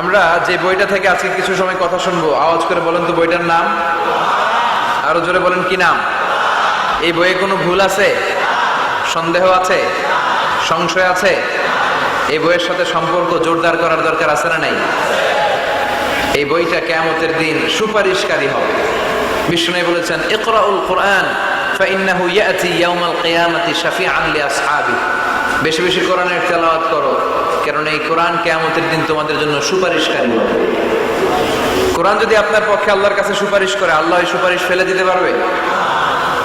আমরা যে বইটা থেকে আজকে কিছু সময় কথা শুনবো, আওয়াজ করে বলেন তো বইটার নাম। আরো জোরে বলেন, কি নাম? এই বইয়ে কোনো ভুল আছে? সন্দেহ আছে? সংশয় আছে? এই বইয়ের সাথে সম্পর্ক জোরদার করার দরকার আছে না নাই? এই বইটা কিয়ামতের দিন সুপারিশকারী হবে। বিষ্ণু বলেছেন, ইকরাউল কুরআন ফাইন্নাহু ইয়াতি ইয়াউমাল কিয়ামাতি শাফিআন লিআসহাবি। বেশি বেশি কোরআনের তেলাওয়াত করো, কারণ এই কোরআন কিয়ামতের দিন তোমাদের জন্য সুপারিশকারী হবে। কোরআন যদি আপনার পক্ষে আল্লাহর কাছে সুপারিশ করে, আল্লাহ এই সুপারিশ ফেলে দিতে পারবে?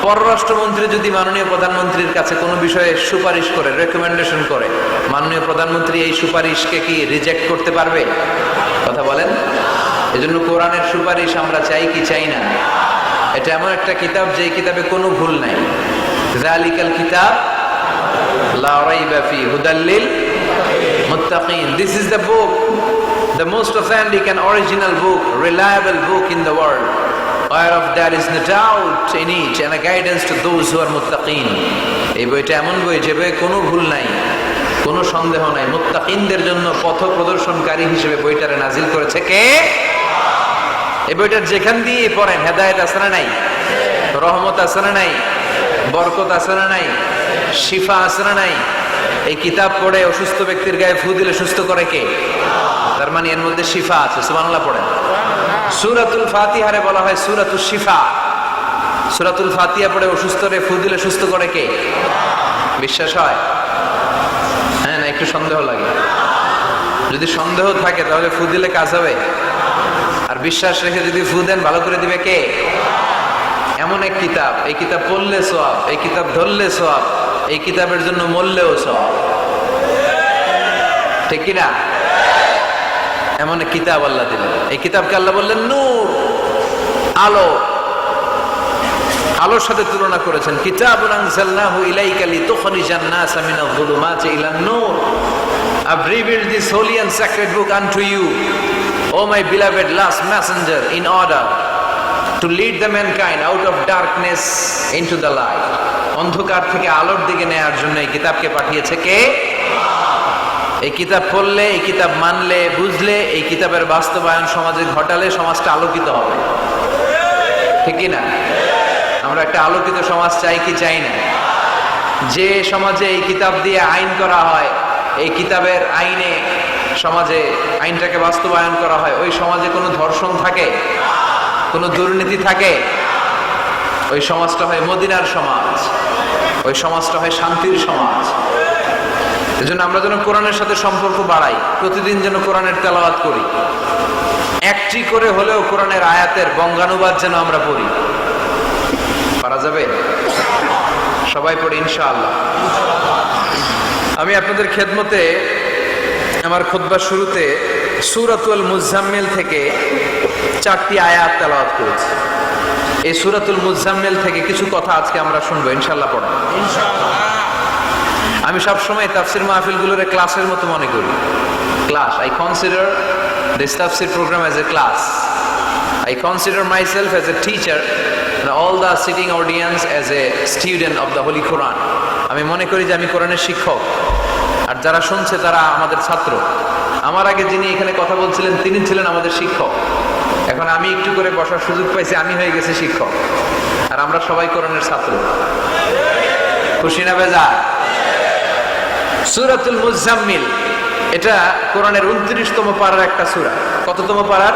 পররাষ্ট্রমন্ত্রী যদি মাননীয় প্রধানমন্ত্রীর কাছে কোনো বিষয়ে সুপারিশ করে, রেকমেন্ডেশন করে, মাননীয় প্রধানমন্ত্রী এই সুপারিশকে কি রিজেক্ট করতে পারবে? কথা বলেন। এজন্য কোরআনের সুপারিশ আমরা চাই কি চাই না? এটা এমন একটা কিতাব যে কিতাবে কোনো ভুল নাই। যালিকাল কিতাব লা রাইবা ফি হুদাল লিল মুত্তাকিন। This is the book, the most authentic and original book, reliable book in the world, whereof there is no doubt in it, and a guidance to those who are muttaqin. এই বইটা এমন বই যে বইয়ে কোনো ভুল নাই, কোনো সন্দেহ নাই। মুত্তাকিনদের জন্য পথ প্রদর্শনকারী হিসেবে বইটারে নাজিল করেছে কে? এই বইটার যেখান দিয়ে পড়েন হেদায়েত আছে না নাই? রহমত আছে না নাই? বরকত আছে না নাই? শিফা আছে না নাই? এই কিতাব পড়ে অসুস্থ ব্যক্তির গায়ে ফু দিলে সুস্থ করে কে? তার মানে এর মধ্যে শিফা আছে। সুবহানাল্লাহ পড়েন। সূরাতুল ফাতিহারে বলা হয় সূরাতুশ শিফা। সূরাতুল ফাতিহা পড়ে অসুস্থরে ফু দিলে সুস্থ করে কে? বিশ্বাস হয়? হ্যাঁ, না একটু সন্দেহ লাগে? যদি সন্দেহ থাকে তাহলে ফু দিলে কাজ হবে? আর বিশ্বাস রেখে যদি ফু দেন ভালো করে দিবে কে? এমন এক কিতাব, এই কিতাব পড়লে সওয়াব, এই কিতাব ধরলে সওয়াব, এই কিতাবের জন্য মরলেও সওয়াব। ঠিক কি না? এমন এক কিতাব আল্লাহ দিলেন। এই কিতাবকে আল্লাহ বললেন নূর, আলো। আলোর সাথে তুলনা করেছেন। কিতাবুন আনজালনাহু ইলাইকা লিতুখরিজান নাসা মিনাল যুলুমাতি ইলান নূর। I've revealed this holy and sacred book unto you, O my beloved last messenger, in order to lead the mankind out of darkness into the light. অন্ধকার থেকে আলোর দিকে নেয়ার জন্য এই কিতাবকে পাঠিয়েছে কে? এই কিতাব পড়লে, এই কিতাব মানলে, বুঝলে, এই কিতাবের বাস্তবায়ন সমাজে ঘটালে সমাজটা আলোকিত হবে। ঠিক কি না? আমরা একটা আলোকিত সমাজ চাই কি চাই না? যে সমাজে এই কিতাব দিয়ে আইন করা হয়, এই কিতাবের আইনে সমাজে আইনটাকে বাস্তবায়ন করা হয়, ওই সমাজে কোনো ধর্ষণ থাকে, কোনো দুর্নীতি থাকে, ওই সমাজটা হয় মদিনার সমাজ, ওই সমাজটা হয় শান্তির সমাজ। এজন্য আমরা যেন কোরআনের সাথে সম্পর্ক বাড়াই, প্রতিদিন যেন কোরআনের তেলাওয়াত করি, একটি করে হলেও কোরআনের আয়াতের বঙ্গানুবাদ যেন আমরা পড়ি। পারা যাবে? সবাই পড়ি ইনশাআল্লাহ। আমি আপনাদের খেদমতে আমার খুতবার শুরুতে সূরাতুল মুজাম্মিল থেকে 4টি আয়াত তেলাওয়াত করেছি। এই সূরাতুল মুজাম্মিল থেকে কিছু কথা আজকে আমরা শুনবো ইনশাআল্লাহ। পড়া ইনশাআল্লাহ। আমি সব সময় তাফসীর মাহফিলগুলোর ক্লাসের মতো মনে করি। Class, I consider this tafsir program as a class. I consider myself as a teacher and all the sitting audience as a student of the Holy Quran. আমি মনে করি যে আমি কোরআনের শিক্ষক, আর যারা শুনছে তারা আমাদের ছাত্র। আমার আগে যিনি এখানে কথা বলছিলেন তিনি ছিলেন আমাদের শিক্ষক। এখন আমি একটু করে বসার সুযোগ পাইছি, আমি হয়ে গেছি শিক্ষক, আর আমরা সবাই কোরআনের ছাত্র। খুশি না বেজার? সূরাতুল মুজাম্মিল এটা কোরআনের 29তম পারার একটা সূরা। কততম পারার?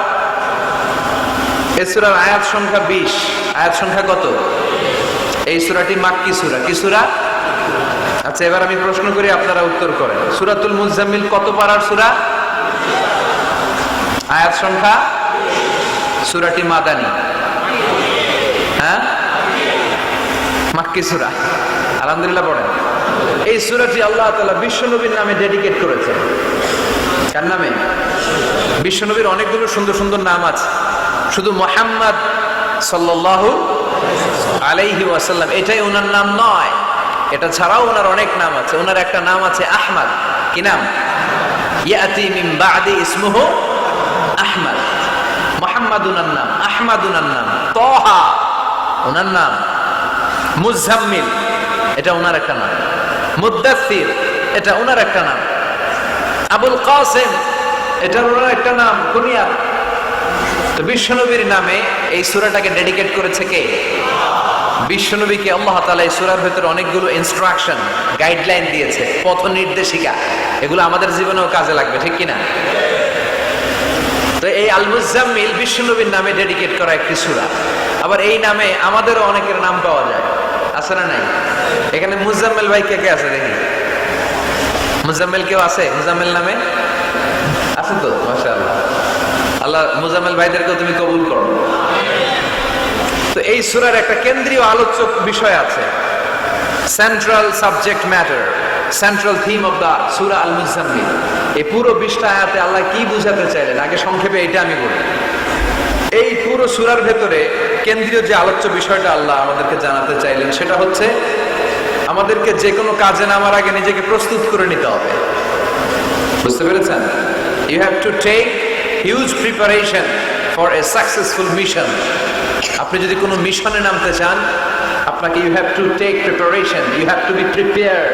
এই সূরার আয়াত সংখ্যা 20। আয়াত সংখ্যা কত? এই সূরাটি মাক্কি সূরা। কি সূরা? আচ্ছা, এবার আমি প্রশ্ন করি, আপনারা উত্তর করেন। সূরাতুল মুজাম্মিল কত পারার সূরা? আয়াত সংখ্যা? সূরাটি মাদানী। হ্যাঁ, মাক্কি সূরা। আলহামদুলিল্লাহ পড়েন। এই সূরাটি আল্লাহ তাআলা বিশ্বনবীর নামে ডেডিকেট করেছেন। কার নামে? বিশ্বনবীর অনেকগুলো সুন্দর সুন্দর নাম আছে, শুধু মুহাম্মদ সাল্লাল্লাহু আলাইহি ওয়াসাল্লাম এটাই ওনার নাম নয়, এটা ছাড়াও ওনার অনেক নাম আছে। ওনার একটা নাম আছে আহমদ। কি নাম? ইয়াতি মিন বাদি ইসমুহু আহমদ। মুহাম্মদ ওনার নাম, আহমদ ওনার নাম, তাহা ওনার নাম, মুজাম্মিল এটা ওনার একটা নাম, মুদ্দাসসির এটা ওনার একটা নাম, আবুল কাসিম এটার একটা নাম কুনিয়াত। তো বিশ্বনবীর নামে এই সূরাটাকে ডেডিকেট করেছে কে? বিশ্বনবীকে আল্লাহ তাআলা এই সূরার ভিতরে অনেকগুলো ইনস্ট্রাকশন, গাইডলাইন দিয়েছে, পথ নির্দেশিকা। এগুলো আমাদের জীবনেও কাজে লাগবে, ঠিক কিনা? তো এই আল মুজাম্মিল বিশ্বনবীর নামে ডেডিকেট করা একটি সূরা। আবার এই নামে আমাদেরও অনেকের নাম পাওয়া যায়, আছে না নাই? এখানে মুজাম্মিল ভাই কে কে আছে দেখি? মুজাম্মিল কেউ আছে মুজাম্মিল নামে? আছে তো, মাশাআল্লাহ। আল্লাহ মুজাম্মিল ভাইদেরকেও তুমি কবুল করো। তো এই সূরার একটা কেন্দ্রীয় আলোচ্য বিষয় আছে, central subject matter, central theme of the Surah Al Muzzammil. এই পুরো 20টা আয়াতে আল্লাহ কি বুঝাতে চাইলেন, আগে সংক্ষেপে এটা আমি বলি। এই পুরো সূরার ভেতরে কেন্দ্রীয় যে আলোচ্য বিষয়টা আল্লাহ আমাদেরকে জানাতে চাইলেন সেটা হচ্ছে আমাদেরকে যে কোনো কাজে নামার আগে নিজেকে প্রস্তুত করে নিতে হবে। বুঝতে পেরেছেন? You have to take huge preparation for a successful mission. আপনি যদি কোনো মিশনে নামতে চান, আপনাকে you have to take preparation, you have to be prepared.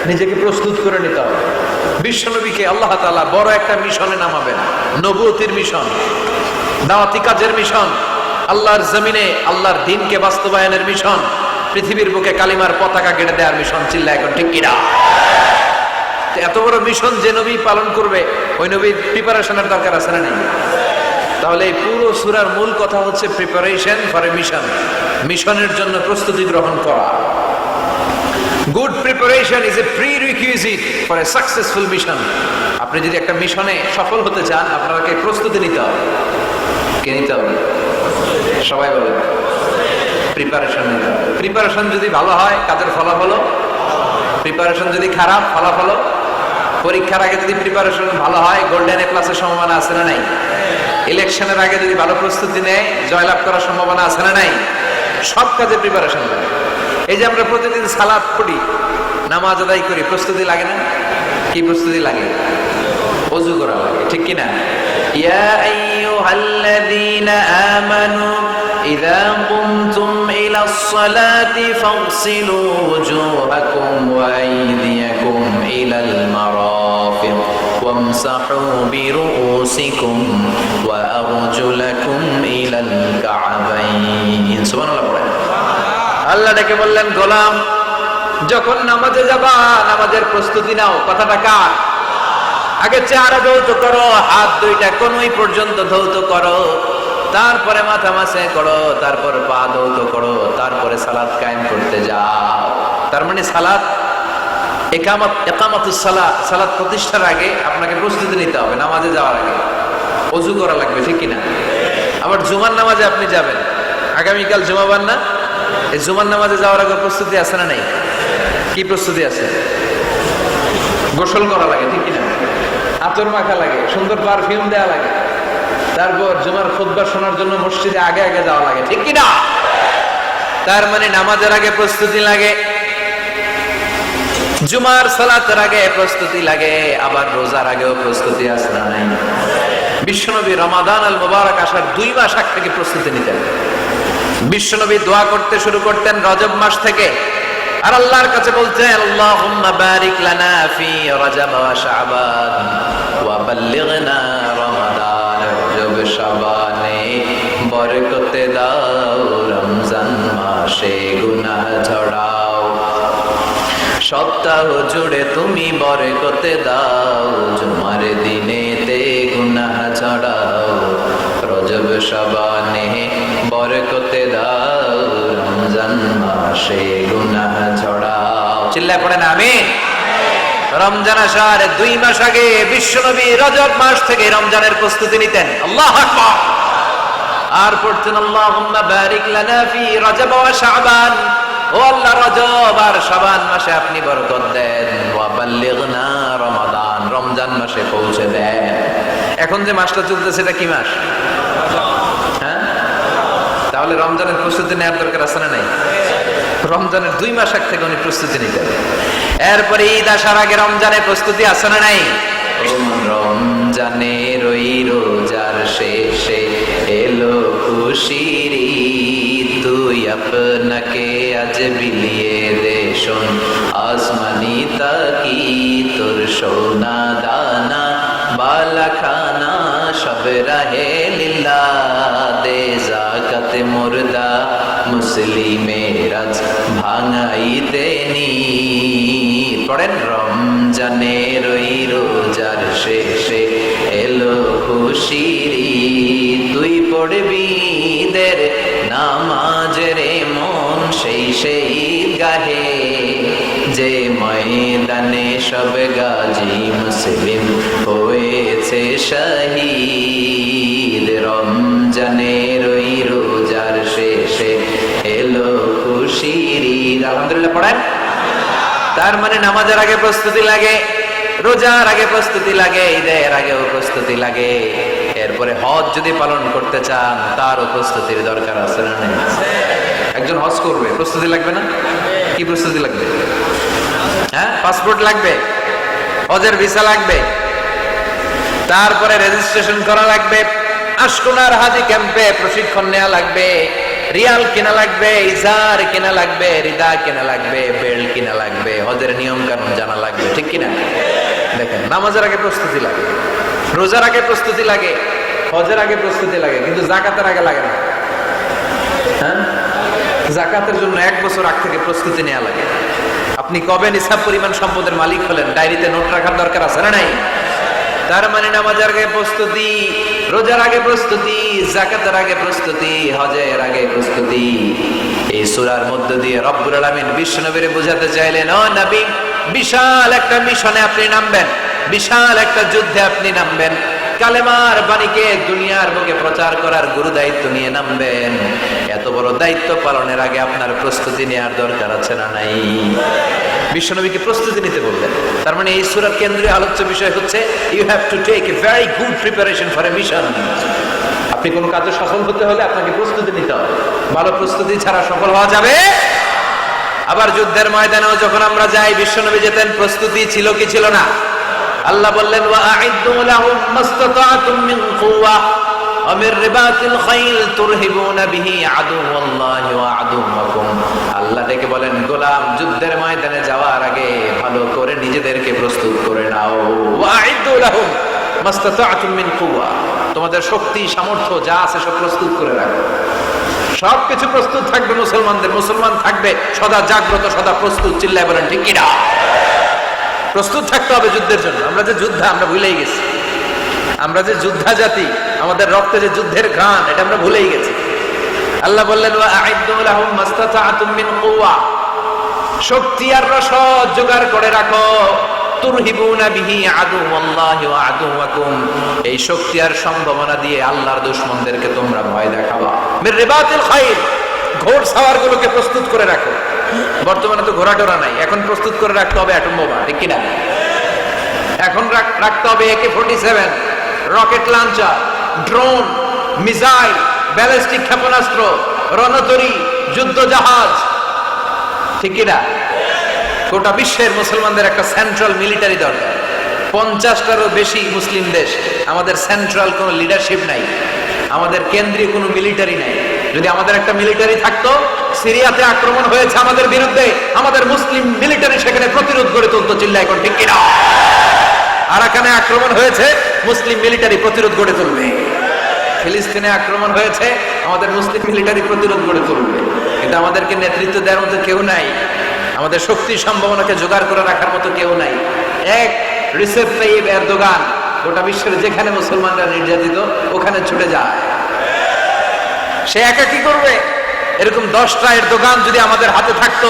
নিজেকে প্রস্তুত করে নিতে হবে। বিশ্বনবীকে আল্লাহ তাআলা বড় একটা মিশনে নামাবেন, নবুয়তির মিশন, দাওয়াতি কাজের মিশন, আল্লাহর জমিনে আল্লাহর দ্বীনকে বাস্তবায়নের মিশন, পৃথিবীর বুকে কালিমার পতাকা গেড়ে দেওয়ার মিশন। চিল্লা এখন ঠিক কিনা? এত বড় মিশন যে নবী পালন করবে, ওই নবীর প্রিপারেশনের দরকার আছে না নেই? তাহলে এই পুরো সূরার মূল কথা হচ্ছে প্রিপারেশন ফর এ মিশন, মিশনের জন্য প্রস্তুতি গ্রহণ করা। Good preparation is a prerequisite for a successful mission. আপনি যদি একটা মিশনে সফল হতে চান, আপনাকে প্রস্তুতি নিতে হবে। কে নিতে হবে? সবাই বলে প্রিপারেশন নিতে হবে। প্রিপারেশন যদি ভালো হয়, কাজের ফলাফল। প্রিপারেশন যদি খারাপ, ফলাফল। পরীক্ষার আগে যদি প্রিপারেশন ভালো হয়, গোল্ডেন এ প্লাসের সম্ভাবনা আছে না নাই? ইলেকশনের আগে যদি ভালো প্রস্তুতি নেয়, জয়লাভ করার সম্ভাবনা আছে না নাই? সব কাজে প্রিপারেশন লাগে। এই যে আমরা প্রতিদিন সালাত পড়ি, নামাজ আদায় করি, প্রস্তুতি লাগে না? কি প্রস্তুতি লাগে? ওযু করা লাগে, ঠিক কি না? ইয়া আইয়ুহাল্লাযীনা আমানু ইযা কুমতুম ইলাস সালাতি ফাগসিলু ওয়ুজুহাকুম ওয়া আইদিয়াকুম ইলাল মারাফিক ওয়ামসাহু বিরুউসিকুম ওয়া আরজুলাকুম ইলাল কা'বাইন। সুবহানাল্লাহ পড়েন। আল্লাহ ডেকে বললেন, গোলাম যখন নামাজে যাবা, নামাজের প্রস্তুতি নাও। কথাটা কার? আগে চেহারা ধৌত করো, হাত দুইটা কনুই পর্যন্ত ধৌত করো, তারপরে মাথা মাসে করো, তারপর পা ধৌত করো, তারপরে সালাত কায়েম করতে যাও। তার মানে সালাত ইকামাতুস সালাত, সালাত প্রতিষ্ঠার আগে আপনাকে প্রস্তুতি নিতে হবে। নামাজে যাওয়ার আগে ওযু করা লাগবে, ঠিক কিনা? আবার জুমার নামাজে আপনি যাবেন, আগামীকাল জুমাবার না? এই জুমার নামাজে যাওয়ার আগে প্রস্তুতি আছে না নাই? কি প্রস্তুতি আছে? গোসল করা লাগে, ঠিক কিনা? আতর মাখা লাগে, সুন্দর পারফিউম দেওয়া লাগে, তারপর জুমার খুতবা শোনার জন্য মসজিদে আগে আগে যাওয়া লাগে, ঠিক কিনা? তার মানে নামাজের আগে প্রস্তুতি লাগে, জুমার সালাতের আগে প্রস্তুতি লাগে, আবার রোজার আগেও প্রস্তুতি আছে না নাই? বিশ্বনবী রমাদান আল মুবারক আসার 2 মাস আগ থেকে প্রস্তুতি নিতেন। বিশ্বনবী দোয়া করতে শুরু করতেন রজব মাস থেকে, আর আল্লাহর কাছে বলতেন, আল্লাহুম্মা বারিক লানা ফি রজব ওয়া শাবান ওয়া বাল্লিগনা রমাদান। রজব শাবানে বরকতে দাও, রমজান মাসে গুনাহ ঝরাও। সপ্তাহ জুড়ে তুমি বরকতে দাও, জুমার দিনেতে গুনাহ ঝরাও। রজব শাবানে বরকতে দাও, রমজান মাসে গুনাহ ঝরাও। চিল্লায় পড়েন আমিন। রমজান আসার 2 মাস আগে বিশ্বনবী রজব মাস থেকে রমজানের প্রস্তুতি নিতেন। আল্লাহু আকবার। আর পড়তেন, আল্লাহুম্মা বারিক লানা ফি রজব ওয়া শাবান। ও আল্লাহ, রজব আর শাবান মাসে আপনি বরকত দেন। ওয়া বাল্লিগনা রমাদান, রমজান মাসে পৌঁছে দেন। এখন যে মাসটা চলতেছে এটা কি মাস? তাহলে রমজানের প্রস্তুতি নেওয়ার দরকার আছে না নাই? রমজানের 2 মাস আগ থেকে উনি প্রস্তুতি নিতেন। এরপরে ঈদ আসার আগে রমজানের প্রস্তুতি আছে না নাই? রমজানের ওই রোজার শেষে এলো খুশির ঈদ, তুই আপনাকে আজ বিলিয়ে দে শোন আসমানি তাকি, তোর সোনা দানা বালা খানা সব রাহে লিল্লাহ, দে যাকাতে মুর্দা মুসলিমের আজ ভাঙাইতে নি। পড়েন রমজানের ওই রোজার শেষে এলো খুশির ঈদ, তুই পড়বি ঈদের নামাজের মন সেই সেই গাহে, যে ময়দানে সব গাজী মুসলিম হয়েছে শহীদ। রমজানের ওই রোজার শেষে এলো খুশির ঈদ। আলহামদুলিল্লাহ পড়েন। তার মানে নামাজের আগে প্রস্তুতি লাগে, রোজার আগে প্রস্তুতি লাগে, ঈদের আগেও প্রস্তুতি লাগে। এরপরে হজ যদি পালন করতে চান তারও প্রস্তুতির দরকার আছে না নেই? একজন হজ করবে, প্রস্তুতি লাগবে না? কি প্রস্তুতি লাগবে? হ্যাঁ, পাসপোর্ট লাগবে, হজের ভিসা লাগবে, তারপরে রেজিস্ট্রেশন করা লাগবে, আশকোনার হাজি ক্যাম্পে প্রশিক্ষণ নেওয়া লাগবে, রিয়াল কেনা লাগবে, ইজার কেনা লাগবে, রিদা কেনা লাগবে, বেল্ট কেনা লাগবে, হজের নিয়ম কানুন জানা লাগবে, ঠিক কিনা? দেখেন, নামাজের আগে প্রস্তুতি লাগে, রোজার আগে প্রস্তুতি লাগে, হজের আগে প্রস্তুতি লাগে, কিন্তু যাকাতের আগে লাগে না। হ্যাঁ, যাকাতের জন্য 1 বছর আগ থেকে প্রস্তুতি নেওয়া লাগে। আপনি কবে নিসাব পরিমাণ সম্পদের মালিক হলেন ডায়েরিতে নোট রাখার দরকার আছে না নাই? তার মানে নামাজের আগে প্রস্তুতি, রোজার আগে প্রস্তুতি, যাকাতের আগে প্রস্তুতি, হজের আগে প্রস্তুতি। এই সূরার মধ্য দিয়ে রব্বুল আলামিন বিশ্বনবীরে বোঝাতে চাইলেন, ও নবী, বিশাল একটা মিশনে আপনি নামবেন, বিশাল একটা যুদ্ধে আপনি নামবেন, কালেমার বাণীকে দুনিয়ার বুকে প্রচার করার গুরু দায়িত্ব নিয়ে নামবেন। এত বড় দায়িত্ব পালনের আগে আপনার প্রস্তুতি নেওয়ার দরকার আছে না নাই? বিশ্বনবীকে প্রস্তুতি নিতে বললেন। তার মানে এই সূরার কেন্দ্রীয় আলোচ্য বিষয় হচ্ছে you have to take a very good preparation for a mission. আপনি কোন কাজে সফল হতে হলে আপনাকে প্রস্তুতি নিতে হবে, ভালো প্রস্তুতি ছাড়া সফল হওয়া যাবে। আবার যুদ্ধের ময়দানেও যখন আমরা যাই, বিশ্বনবী যেতেন, প্রস্তুতি ছিল কি ছিল না? আল্লাহ বললেন, ওয়া আ'ইদ্দু লাহুম মাসতাতা'তুম মিন কুওয়া ওয়া মির রিবাতিল খাইল তুরহিবুনা বিহি আদুওয়াল্লাহি ওয়া আদুওয়াকুম। আল্লাহ ডেকে বলেন, গোলাম, যুদ্ধের ময়দানে যাওয়ার আগে ভালো করে নিজেদেরকে প্রস্তুত করে নাও। ওয়া আ'ইদ্দু লাহুম মাসতাতা'তুম মিন কুওয়া, তোমাদের শক্তি সামর্থ্য যা আছে সব প্রস্তুত করে রাখো। সবকিছু প্রস্তুত থাকবে মুসলমানদের, মুসলমান থাকবে সদা জাগ্রত, সদা প্রস্তুত। চিল্লায় বলেন ঠিক কিনা? প্রস্তুত থাকতে হবে যুদ্ধের জন্য। আমরা যে যোদ্ধা, আমরা ভুলেই গেছি। আমরা যে যোদ্ধা জাতি, আমাদের রক্তে যে যুদ্ধের ঘ্রাণ, এটা আমরা ভুলেই গেছি। আল্লাহ বললেন, ওয়া আ'ইদ্দু লাহুম মাসতাতা'তুম মিন কুওয়া, শক্তি আর রসদ জোগাড় করে রাখো। তুরহিবুনা বিহি আদুওয়াল্লাহি ওয়া আদুওয়াকুম, এই শক্তি আর সম্ভাবনা দিয়ে আল্লাহর দুশমনদেরকে তোমরা ভয় দেখাবা। মির রিবাতিল খাইল, ঘোড় সাওয়ারগুলোকে প্রস্তুত করে রাখো। বর্তমানে তো ঘোড়া টোরা নাই, এখন প্রস্তুত করে রাখতে হবে অ্যাটম বোমা, ঠিক কিনা? এখন রাখতে হবে AK-47, rocket launcher, drone, missile, ballistic ক্ষেপণাস্ত্র, রণতরী, যুদ্ধ জাহাজ, ঠিক কিনা? গোটা বিশ্বের মুসলমানদের একটা সেন্ট্রাল মিলিটারি দরকার। 50টারও বেশি মুসলিম দেশ, আমাদের সেন্ট্রাল কোনো লিডারশিপ নাই, আমাদের কেন্দ্রীয় কোনো মিলিটারি নাই। যদি আমাদের একটা মিলিটারি থাকতো, সিরিয়াতে আক্রমণ হয়েছে আমাদের বিরুদ্ধে, আমাদের মুসলিম মিলিটারি সেখানে প্রতিরোধ গড়ে তুলতো। চিল্লায় এখন ঠিক কিনা? আরাকানে আক্রমণ হয়েছে, মুসলিম মিলিটারি প্রতিরোধ গড়ে তুলবে। ফিলিস্তিনে আক্রমণ হয়েছে, আমাদের মুসলিম মিলিটারি প্রতিরোধ গড়ে তুলবে। কিন্তু আমাদেরকে নেতৃত্ব দেওয়ার মতো কেউ নাই, আমাদের শক্তি সম্ভাবনাকে জোগাড় করে রাখার মতো কেউ নাই। এক রিসেপ তাইয়িব এরদোগান গোটা বিশ্বের যেখানে মুসলমানরা নির্যাতিত ওখানে ছুটে যায়, সে একা কি করবে? এরকম 10টা এরদোগান যদি আমাদের হাতে থাকতো,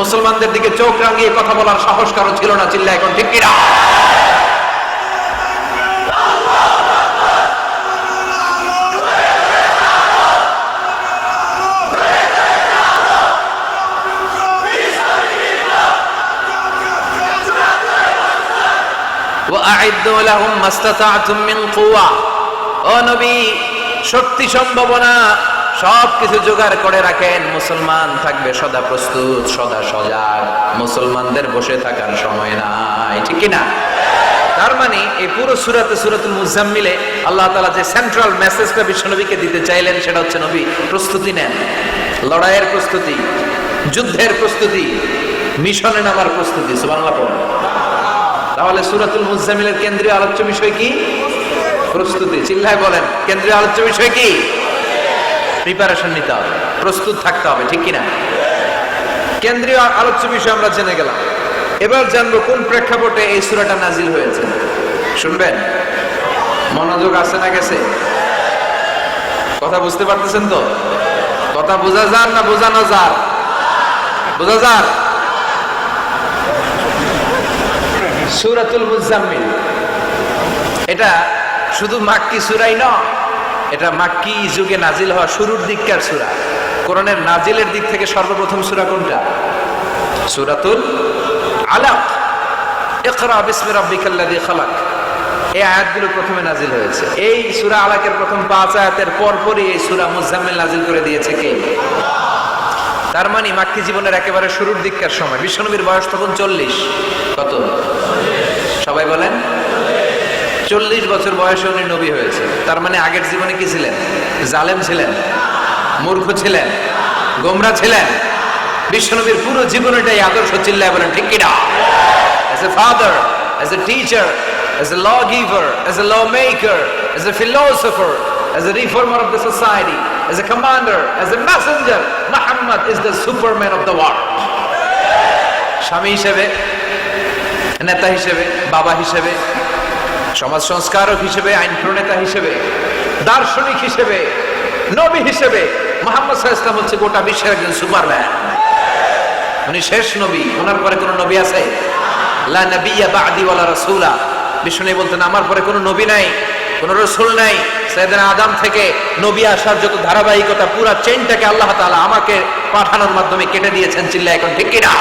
মুসলমানদের দিকে চোখ রাঙিয়ে কথা বলার সাহস কারো ছিল না। চিল্লা এখন ঠিক কিনা? وأعدوا لهم ما استطعتم من قوة, ও নবী, শক্তি সম্ভাবনা সবকিছু জোগাড় করে রাখেন। মুসলমান থাকবে সদা প্রস্তুত, সদা সজাগ। মুসলমানদের বসে থাকার সময় নাই, ঠিক কি না? তার মানে এই পুরো সূরাতুল মুজাম্মিলে আল্লাহ তাআলা যে সেন্ট্রাল মেসেজটা বিশ্বনবীকে দিতে চাইলেন সেটা হচ্ছে, নবী, প্রস্তুতি নেন। লড়াইয়ের প্রস্তুতি, যুদ্ধের প্রস্তুতি, মিশনে নামার প্রস্তুতি। সুবহানাল্লাহ পড়ুন। তাহলে সূরাতুল মুজাম্মিলের কেন্দ্রীয় আলোচ্য বিষয় কি? প্রস্তুতি। চিল্লায় বলেন, কেন্দ্রীয় আলোচ্য বিষয় কি? প্রিপারেশন নিতে হবে, প্রস্তুত থাকতে হবে, ঠিক কিনা? কেন্দ্রীয় আলোচ্য বিষয় আমরা জেনে গেলাম। এবার জানবো কোন প্রেক্ষাপটে এই সূরাটা নাজিল হয়েছে। শুনবেন? মনোযোগ আছে না গেছে? কথা বুঝতে পারতেছেন তো? কথা বোঝা যান না বোঝানো যান? বোঝা যান? সূরাতুল মুজাম্মিল এটা শুধু মাক্কি সূরাই নয়, এটা মাক্কি যুগে নাজিল হওয়া শুরুর দিককার সূরা। কোরআনের নাজিলের দিক থেকে সর্বপ্রথম সূরা কোনটা? সূরাতুল আলাক। ইকরা বিসমি রাব্বিকাল্লাযী খালাক, এই আয়াতগুলো প্রথমে নাজিল হয়েছে। এই সূরা আলাকের প্রথম 5 আয়াতের পরপরই এই সূরা মুজাম্মিল নাজিল করে দিয়েছে কে? তার মানে মাক্কি জীবনের একেবারে শুরুর দিককার সময়। বিশ্বনবীর বয়স তখন 40। কত? সবাই বলেন। 40 বছর বয়সে উনি নবী হয়েছে। তার মানে আগের জীবনে কি ছিলেন? জালেম ছিলেন, মূর্খ ছিলেন, গোমরা ছিলেন। বিশ্বনবীর পুরো জীবনটাই আদর্শ। চিল্লায় বলেন ঠিক কিনা? As a father, as a teacher, as a lawgiver, as a lawmaker, as a philosopher, as a reformer of the society, as a commander, as a messenger, Muhammad is the superman of the world. স্বামী হিসেবে, নেতা হিসেবে, বাবা হিসেবে, সমাজ সংস্কারক হিসেবে, আইন প্রণেতা হিসেবে, দার্শনিক হিসেবে, নবী হিসেবে মুহাম্মদ সাল্লাল্লাহু আলাইহি ওয়াসাল্লাম হচ্ছে গোটা বিশ্বের একজন সুপারম্যান। উনি শেষ নবী। ওনার পরে কোনো নবী আছে? লা নাবিয়্যা বা'দি ওয়ালা রাসূলা। বিষ্ণু বলতেন আমার পরে কোনো নবী নাই, কোনো রাসূল নাই। সাইয়েদনা আদম থেকে নবী আসার যত ধারাবাহিকতা, পুরো চেইনটাকে আল্লাহ তাআলা আমাকে পাঠানোর মাধ্যমে কেটে দিয়েছেন। চিল্লায় এখন ঠিক কিনা?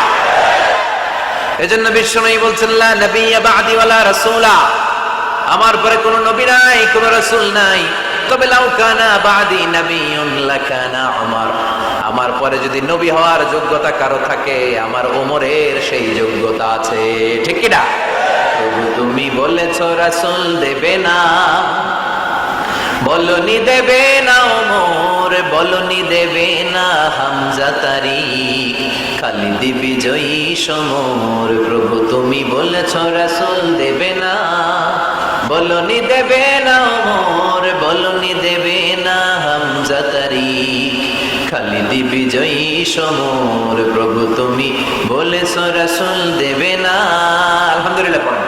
এজন্য বিষ্ণু বলছেন লা নাবিয়্যা বা'দি ওয়ালা রাসূলা, আমার পরে কোনো নবী নাই, কোনো রাসূল নাই। তবে লাউ কানা বা'দি নাবিয়্যুন লাকানা উমর, আমার পরে যদি নবী হওয়ার যোগ্যতা কারো থাকে, আমার ওমরের সেই যোগ্যতা আছে। ঠিক কি না? প্রভু তুমি বলেছো রাসূল দেবে না, বলনি দেবে না ওমর, বলনি দেবে না হামজা তারিক, খালিদ বিজয়ী সমর। প্রভু তুমি বলেছো রাসূল দেবে না, বলনি দেবে না ওমর, বলনি দেবে না হামজা তারিক, খালিদ বিজয়ী সমর। প্রভু তুমি বলেছো রাসূল দেবে না। আলহামদুলিল্লাহ পড়েন।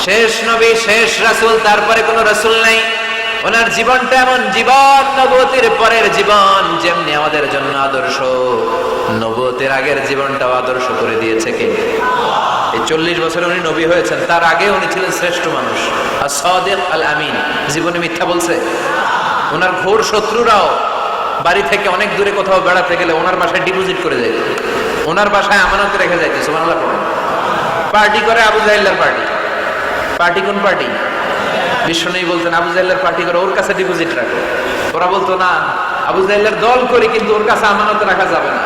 শেষ নবী, শেষ রাসূল, তারপরে কোনো রাসূল নাই। ওনার জীবনটা এমন জীবন, নবুয়তের পরের জীবন যেমনি আমাদের জন্য আদর্শ, নবুয়তের আগের জীবনটাও আদর্শ করে দিয়েছে কে? এই 40 বছরে উনি নবী হয়েছেন। তার আগে উনি ছিলেন শ্রেষ্ঠ মানুষ, as-সাদিক আল-আমিন। জীবনে মিথ্যা বলছে? ওনার ঘোর শত্রুরাও বাড়ি থেকে অনেক দূরে কোথাও বেড়াতে গেলে ওনার বাসায় ডিপোজিট করে যাইত, ওনার বাসায় আমানত রেখে যাইত। সুবহানাল্লাহ পড়েন। পার্টি করে আবু জাহেলের পার্টি। পার্টি কোন পার্টি? বিশ্বনবী বলতেন আবু জাহেলের পার্টি করে ওর কাছে ডিপোজিট রাখো। ওরা বলতো না, আবু জাহেলের দল করি কিন্তু ওর কাছে আমানত রাখা যাবে না।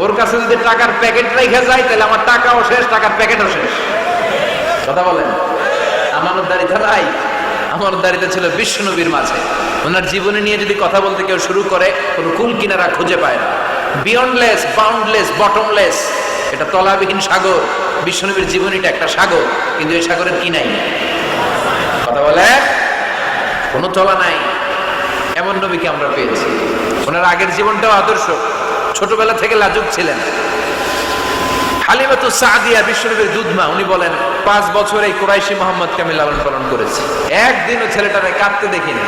ওর কাছে যদি টাকার প্যাকেট রেখে যায় তাহলে আমার টাকাও শেষ, টাকার প্যাকেটও শেষ। কথা বলেন। আমানতদারিতা নাই। আমানতদারিতা ছিল বিশ্বনবীর মাঝে। ওনার জীবনী নিয়ে যদি কথা বলতে কেউ শুরু করে, কোনো কুল কিনারা খুঁজে পায় না। বিয়ন্ডলেস, বাউন্ডলেস, বটমলেস, এটা তলাবিহীন সাগর। বিশ্বনবীর জীবনীটা একটা সাগর, কিন্তু এই সাগরের কি নাই? কথা বলে, কোনো তলা নাই। এমন নবীকে আমরা পেয়েছি। ওনার আগের জীবনটাও আদর্শ। ছোটবেলা থেকে লাজুক ছিলেন। হালিমাতুস সাদিয়া বিশ্বনবীর দুধমা, উনি বলেন 5 বছর এই কুরাইশি মুহাম্মদকে আমি লালন পালন করেছি। একদিনও ছেলেটারে কাঁদতে দেখিনি।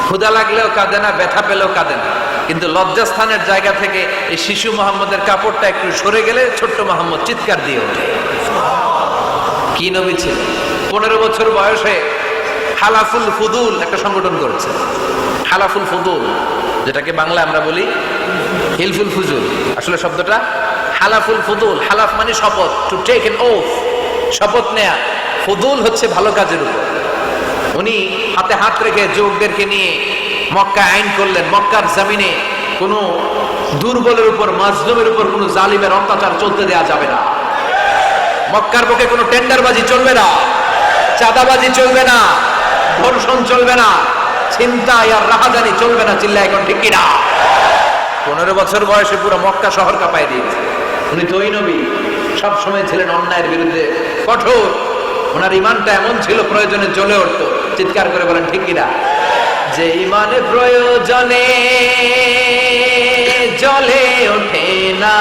ক্ষুধা লাগলেও কাঁদে না, ব্যথা পেলেও কাঁদে না। কিন্তু লজ্জাস্থানের জায়গা থেকে এই শিশু মুহাম্মদের কাপড়টা একটু সরে গেলে ছোট্ট মুহাম্মদ চিৎকার দিয়ে ওঠে। কি নবী ছিল! 15 বছর বয়সে হালাফুল ফুদুল একটা সংগঠন করেছে। হালাফুল ফুদুল, যেটাকে বাংলা আমরা বলি হিলফুল ফুজুল। আসলে শব্দটা হালাফুল ফুদুল। হালাফ মানে শপথ, টু টেক এন ওথ, শপথ নেয়া। ফুদুল হচ্ছে ভালো কাজের উপর। উনি হাতে হাত রেখে যুবকদেরকে নিয়ে মক্কা আইন করলেন। মক্কার জমিনে কোনো দুর্বলের উপর, মাজলুমের উপর কোনো জালিমের অত্যাচার চলতে দেয়া যাবে না। মক্কার বুকে কোনো টেন্ডারবাজি চলবে না, চাঁদাবাজি চলবে না, ধর্ষণ চলবে না, ছিনতাই আর রাহাজানি চলবে না। চিল্লায় এখন ঠিক কিনা? 15 বছর বয়সে পুরো মক্কা শহর কাঁপায় দিয়েছে। উনি তো ওই নবী, সব সময় ছিলেন অন্যায়ের বিরুদ্ধে কঠোর। ওনার ইমানটা এমন ছিল প্রয়োজনে জ্বলে উঠতো। চিৎকার করে বলেন ঠিক কিনা? যে ইমানে প্রয়োজনে জ্বলে ওঠে না,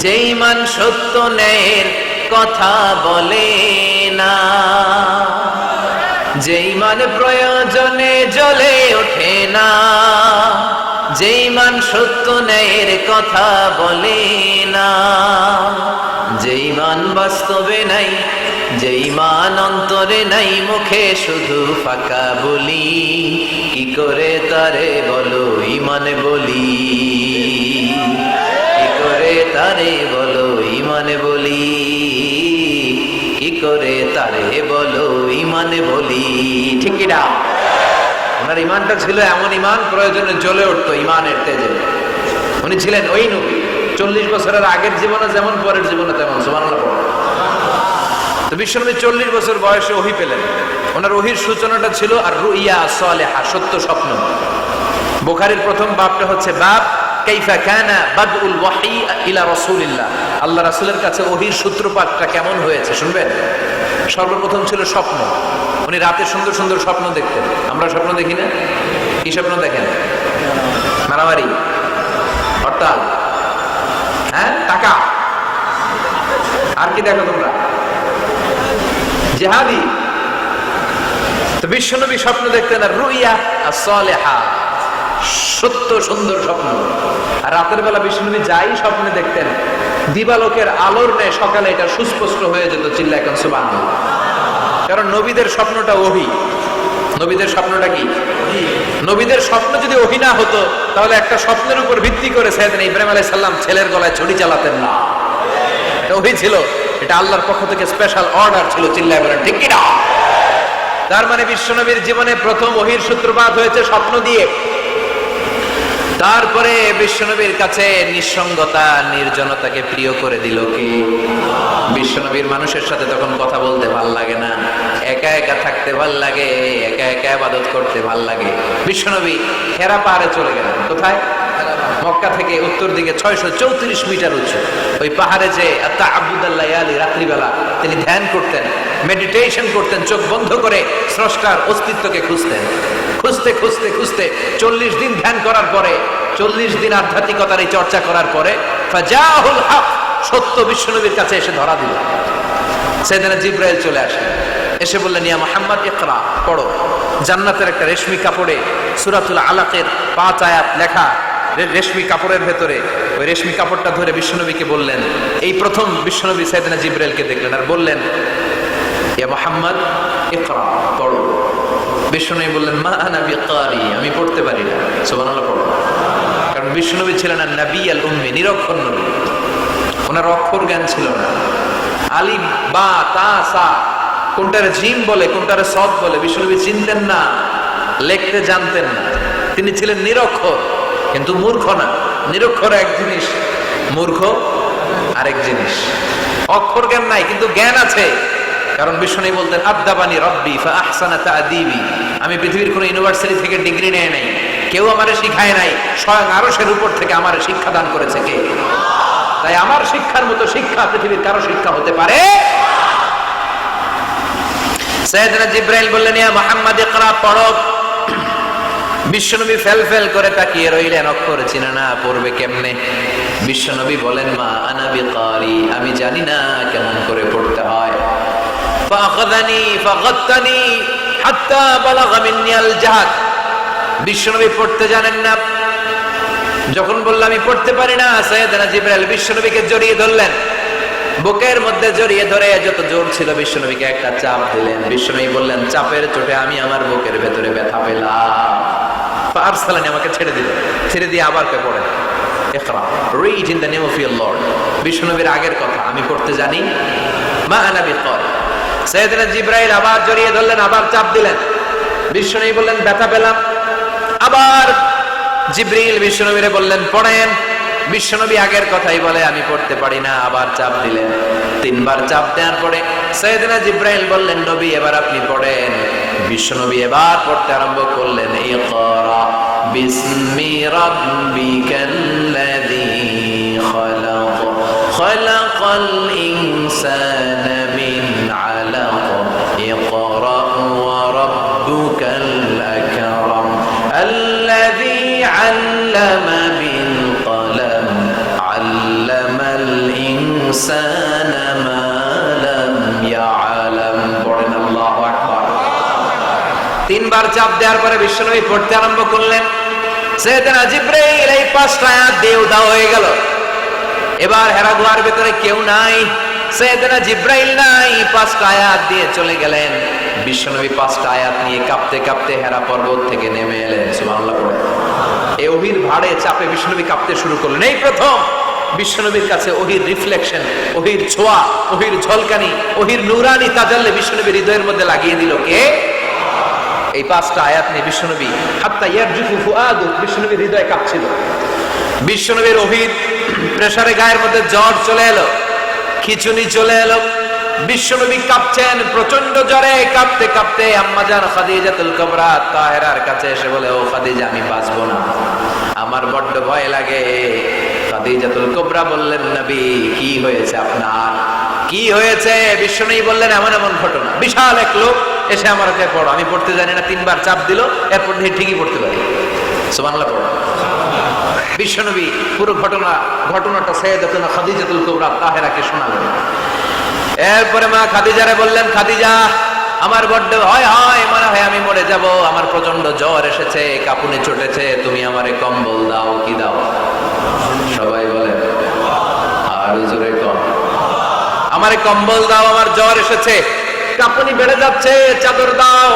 যে ইমান সত্য ন্যায়ের কথা বলে না, যে ইমানে প্রয়োজনে জ্বলে ওঠে না, যে ইমান সত্য ন্যায়ের কথা বলে না, যে ইমান বাস্তবে নাই, যে ইমান অন্তরে নাই, মুখে শুধু ফাঁকা বলি, কি করে তারে বলো ইমান বলি, কি করে তারে বলো ইমান বলি, কি করে তারে বলো ইমান বলি। ঠিক কিনা? ওনার ইমানটা ছিল এমন ইমান, প্রয়োজনে জ্বলে উঠতো ইমানের তেজে। উনি ছিলেন ওই নবী, 40 বছরের আগের জীবনে যেমন পরের জীবনে তেমন। সুবহানাল্লাহ। তো বিশ্বনবী 40 বছর বয়সে ওহী পেলেন। ওনার ওহীর সূচনাটা ছিল আর রুইয়া সালেহা, সত্য স্বপ্ন। বুখারীর প্রথম বাবটা হচ্ছে বাব কাইফা কানা বাদউল ওয়াহী ইলা রাসূলিল্লাহ। আল্লাহ রাসূলের কাছে ওহীর সূত্রপাতটা কেমন হয়েছে শুনবেন। সর্বপ্রথম ছিল স্বপ্ন। উনি রাতে সুন্দর সুন্দর স্বপ্ন দেখতেন। আমরা স্বপ্ন দেখি না? কি স্বপ্ন দেখেন? মারামারি, হরতাল, হ্যাঁ, টাকা। আর কি দেখো তোমরা? জিহাদি। তো বিশ্বনবী স্বপ্ন দেখতেন আর রুইয়া as-সালেহা, সত্য সুন্দর স্বপ্ন। আর রাতের বেলা বিশ্বনবী যাই স্বপ্নে দেখতেন, দিবালোকের আলোর ন্যায় সকালে এটা সুস্পষ্ট হয়ে যেত। চিল্লা এখন সুবহানাল্লাহ। কারণ নবীদের স্বপ্নটা ওহী। নবীদের স্বপ্নটা কি? নবীদের স্বপ্ন যদি ওহী না হতো, তাহলে একটা স্বপ্নের উপর ভিত্তি করে সাইয়েদনা ইব্রাহিম আলাইহিস সালাম ছেলের গলায় ছুরি চালাতেন না। এটা ওহী ছিল, এটা আল্লাহর পক্ষ থেকে স্পেশাল অর্ডার ছিল। চিল্লায় বলেন ঠিক কিনা? তার মানে বিশ্বনবীর জীবনে প্রথম ওহীর সূত্রপাত হয়েছে স্বপ্ন দিয়ে। তারপরে বিশ্বনবীর কাছে নিঃসঙ্গতা, নির্জনতাকে প্রিয় করে দিল কি? বিশ্বনবীর মানুষের সাথে তখন কথা বলতে ভাল লাগে না, একা একা থাকতে ভাল লাগে, একা একা ইবাদত করতে ভাল লাগে। বিশ্বনবী হেরা পাহাড়ে চলে গেলেন। কোথায়? মক্কা থেকে উত্তর দিকে 634 মিটার উঁচু ওই পাহাড়ে যে তাআব্বুদাল লায়ালি, রাত্রিবেলা তিনি ধ্যান করতেন, মেডিটেশন করতেন, চোখ বন্ধ করে স্রষ্টার অস্তিত্বকে খুঁজতেন। খুঁজতে খুঁজতে খুঁজতে 40 দিন ধ্যান করার পরে, 40 দিন আধ্যাত্মিকতার এই চর্চা করার পরে ফাজাহুল হক, সত্য বিশ্বনবীর কাছে এসে ধরা দিল। সাইয়েদনা জিবরাইল চলে আসেন, এসে বললেন ইয়া মুহাম্মদ ইকরা, পড়ো। জান্নাতের একটা রেশমি কাপড়ে সূরাতুল আলাকের 5 আয়াত লেখা, রেশমি কাপড়ের ভেতরে। ওই রেশমি কাপড়টা ধরে বিশ্বনবীকে বললেন, এই প্রথম বিশ্বনবী সাইয়েদনা জিবরাইলকে দেখলেন আর বললেন ইয়া মুহাম্মদ ইকরা, পড়ো। বিশ্বনবী বললেন মা আনা বিকারি, আমি পড়তে পারি না। সুবহানাল্লাহ পড়ো। কারণ বিশ্বনবী ছিলেন আর নবী আল উম্মি, নিরক্ষর নবী। ওনার অক্ষর জ্ঞান ছিল না। আলিফ বা তা সা, কোনটারে জিম বলে কোনটারে সদ বলে বিশ্বনবী চিনতেন না, লিখতে জানতেন না। তিনি ছিলেন নিরক্ষর, কিন্তু মূর্খ না। নিরক্ষর এক জিনিস, মূর্খ আরেক জিনিস। অক্ষর জ্ঞান নাই কিন্তু জ্ঞান আছে। কারণ বিশ্বনবী বলতেন আদাবানি রব্বি ফা আহসানা তা'দীবি, আমি পৃথিবীর কোন ইউনিভার্সিটি থেকে ডিগ্রি নেয় নাই, কেউ আমারে শিখায় নাই, স্বয়ং আরশের উপর থেকে আমারে শিক্ষা দান করেছে কে? তাই আমার শিক্ষার মতো শিক্ষা পৃথিবীর কারো শিক্ষা হতে পারে। সাইয়েদনা জিবরাইল বললেন ইয়া মুহাম্মদ ইকরা, পড়ো। বিশ্বনবী ফেল ফেল করে তাকিয়ে রইলেন, অক্ষর চিনে না, পড়বে কেমনে? বিশ্বনবী বলেন মা আনা বিকারি, আমি জানি না কেমন করে পড়তে হয়। ফাআখাযানি ফাগাত্তানি হাত্তা বালাগা মিন্নি আল জাহাদ, বিশ্বনবী পড়তে জানেন না। যখন বললাম আমি পড়তে পারি না, সাইয়েদনা জিবরাইল বিশ্বনবীকে জড়িয়ে ধরলেন, বুকের মধ্যে জড়িয়ে ধরে যত জোর ছিল বিশ্বনবীকে একটা চাপ দিলেন। বিশ্বনবী বললেন চাপের চোটে আমি আমার বুকের ভেতরে ব্যথা পেলাম। ফারসালানি, আমাকে ছেড়ে দিলেন। ছেড়ে দিয়ে আবার কে পড়েন ইকরা, read in the name of your Lord. বিশ্বনবীর আগের কথা, আমি পড়তে জানি, মা আনা বিকারি। সাইয়েদনা জিবরাইল আবার জড়িয়ে ধরলেন, আবার চাপ দিলেন। বিশ্বনবী বললেন ব্যথা পেলাম। আবার জিবরিল বিশ্বনবীরে বললেন পড়েন। বিশ্বনবী আগের কথাই বলে আমি পড়তে পারি না, আবার চাপ দিলেন। 3 বার চাপ দেওয়ার পরে সাইয়েদনা জিবরাইল বললেন নবী এবার আপনি পড়েন। বিশ্বনবী এবার পড়তে আরম্ভ করলেন ইকরা বিসমি রাব্বিকাল্লাযী খালাকাল ইনসানা মিন আলাক ইকরা ওয়া রাব্বুকাল আকরাম আল্লাযী আল্লামা বিল কলম আল্লামাল ইনসানা মা লাম ইয়ালাম। পড়েন আল্লাহু আকবার। তিনবার চাপ দেওয়ার পরে বিশ্বনবী পড়তে আরম্ভ করলেন। সাইয়েদনা জিবরাইল এই 5টা আয়াত দিয়ে উধাও হয়ে গেল। এবার হেরা গুহার ভিতরে কেউ নাই, সাইয়েদনা জিবরাইল নাই, 5টা আয়াত দিয়ে চলে গেলেন। বিশ্বনবী 5টা আয়াত নিয়ে কাঁপতে কাঁপতে হেরা পর্বত থেকে নেমে এলেন। সুবহানাল্লাহ পড়ে। এই ওহীর ভাড়ে চাপে বিশ্বনবী কাঁপতে শুরু করলেন। এই প্রথম বিশ্বনবীর কাছে ওহীর রিফ্লেকশন, ওহীর ছোঁয়া, ওহীর ঝলকানি, ওহীর নূরানি তাজাল্লি বিশ্বনবীর হৃদয়ের মধ্যে লাগিয়ে দিল কে? এই 5টা আয়াত নিয়ে বিশ্বনবী হাত্তা ইয়ারজুফু ফুআদু, বিশ্বনবীর হৃদয় কাঁপছিল। বিশ্বনবীর ওহীর প্রেসারে গায়ের মধ্যে জ্বর চলে এলো, খিঁচুনি চলে এলো। বিশ্বনবী কাঁপছেন প্রচন্ড জ্বরে। কাঁপতে কাঁপতে আম্মাজান খাদিজাতুল কুবরা তাহেরার কাছে এসে বলে, ও খাদিজা, আমি বাঁচবো না, আমার বড্ড ভয় লাগে। খাদিজাতুল কুবরা বললেন, নবী কি হয়েছে আপনার, কি হয়েছে? বিশ্বনবী বললেন, এমন এমন ঘটনা। বিশাল এক লোক এসে আমার কাছে পড়ো, আমি পড়তে জানি না, 3বার চাপ দিল, এরপর দিয়ে ঠিকই পড়তে পারি। সুবহানাল্লাহ পড়ো। বিশ্বনবী পুরো ঘটনাটা সাইয়েদাতুনা খাদিজাতুল কুবরা তাহেরাকে শোনালেন। এরপরে মা খাদিজারে বললেন, খাদিজা, আমার বড্ড ভয় হয়, মনে হয় আমি মরে যাব, আমার প্রচন্ড জ্বর এসেছে, কাঁপুনি চটেছে, তুমি আমারে কম্বল দাও। কি দাও? সবাই বলেন আর জোরে কম, আমারে কম্বল দাও, আমার জ্বর এসেছে, কাঁপুনি বেড়ে যাচ্ছে, চাদর দাও,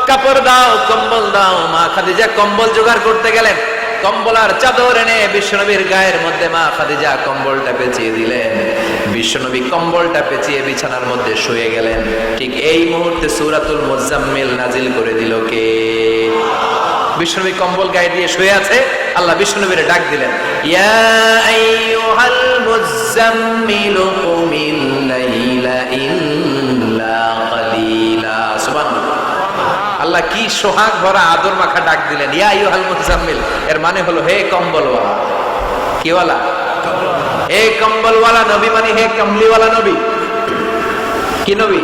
কাপড় দাও, কম্বল দাও। মা খাদিজা কম্বল জোগাড় করতে গেলেন। কম্বল আর চাদর এনে বিশ্বনবীর গায়ের মধ্যে মা খাদিজা কম্বলটা পেঁচিয়ে দিলেন। বিশ্বনবী কম্বলটা পেঁচিয়ে বিছানার মধ্যে শুয়ে গেলেন। ঠিক এই মুহূর্তে সূরাতুল মুজাম্মিল নাজিল করে দিল কে? বিশ্বনবী কম্বল গায়ে দিয়ে শুয়ে আছে, আল্লাহ বিশ্বনবীর ডাক দিলেন, ইয়া আইয়ুহাল মুজাম্মিল কুমিল লাইলা ইল্লা কালিলা। সুবহানাল্লাহ। আল্লাহ কি সোহাগ ভরা আদর মাখা ডাক দিলেন, ইয়া আইয়ুহাল মুজাম্মিল। এর মানে হলো, হে কম্বলওয়ালা। কি ওয়ালা? হে কম্বলওয়ালা নবী, মানে হে কমলিওয়ালা নবী। কি নবী?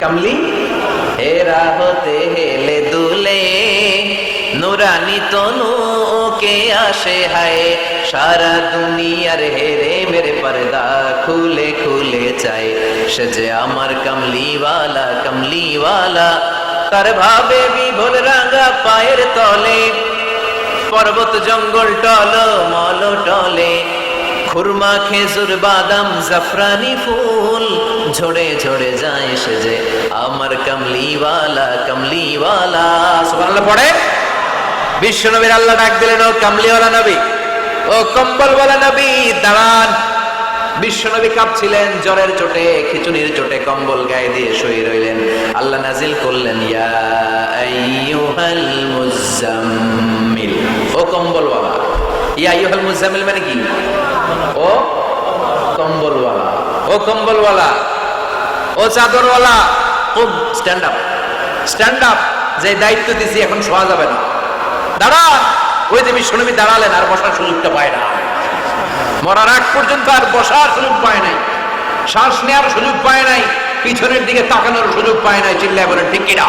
কমলি। হে রাহতে হেলে দুলে নুরানি তনু কে আসে হায়, সারা দুনিয়ার হেরে মেরে পর্দা খুলে খুলে চাই, সে যে আমার কমলিওয়ালা, কমলিওয়ালা। তার ভাবে বিভোর রাঙা পায়ের তলে, পর্বত জঙ্গল টল মল টলে, খুরমা খেজুর বাদাম জাফরানি ফুল ঝরে ঝরে যায়, সে যে আমার কমলিওয়ালা, কমলিওয়ালা। সুবহানাল্লাহ পড়ে। বিশ্বনবীর আল্লাহ ডাক দিলেন, ও কমলিওয়ালা নবী, ও কম্বলওয়ালা নবী, দাঁড়ান। বিশ্বনবী কাঁপছিলেন জ্বরের চোটে, খিচুনির চোটে, কম্বল গায়ে দিয়ে শুয়ে রইলেন। আল্লাহ নাজিল করলেন, ইয়া আইয়ুহাল মুজাম্মিল, ও কম্বলওয়ালা। ইয়া আইয়ুহাল মুজাম্মিল মানে কি? ও কম্বলওয়ালা, ও কম্বলওয়ালা, ও চাদরওয়ালা, খুব স্ট্যান্ড আপ, স্ট্যান্ড আপ। যে দায়িত্ব দিছি এখন শোয়া যাবে না, দাঁড়া। ওই যে বিশ্বনবী দাঁড়ালেন, আর বসার সুযোগটা পায় না। মরার আগ পর্যন্ত আর বসার সুযোগ পায় নাই, শ্বাস নেওয়ার সুযোগ পায় নাই, পিছনের দিকে তাকানোর সুযোগ পায় নাই। চিল্লায় বলেন ঠিক কিনা?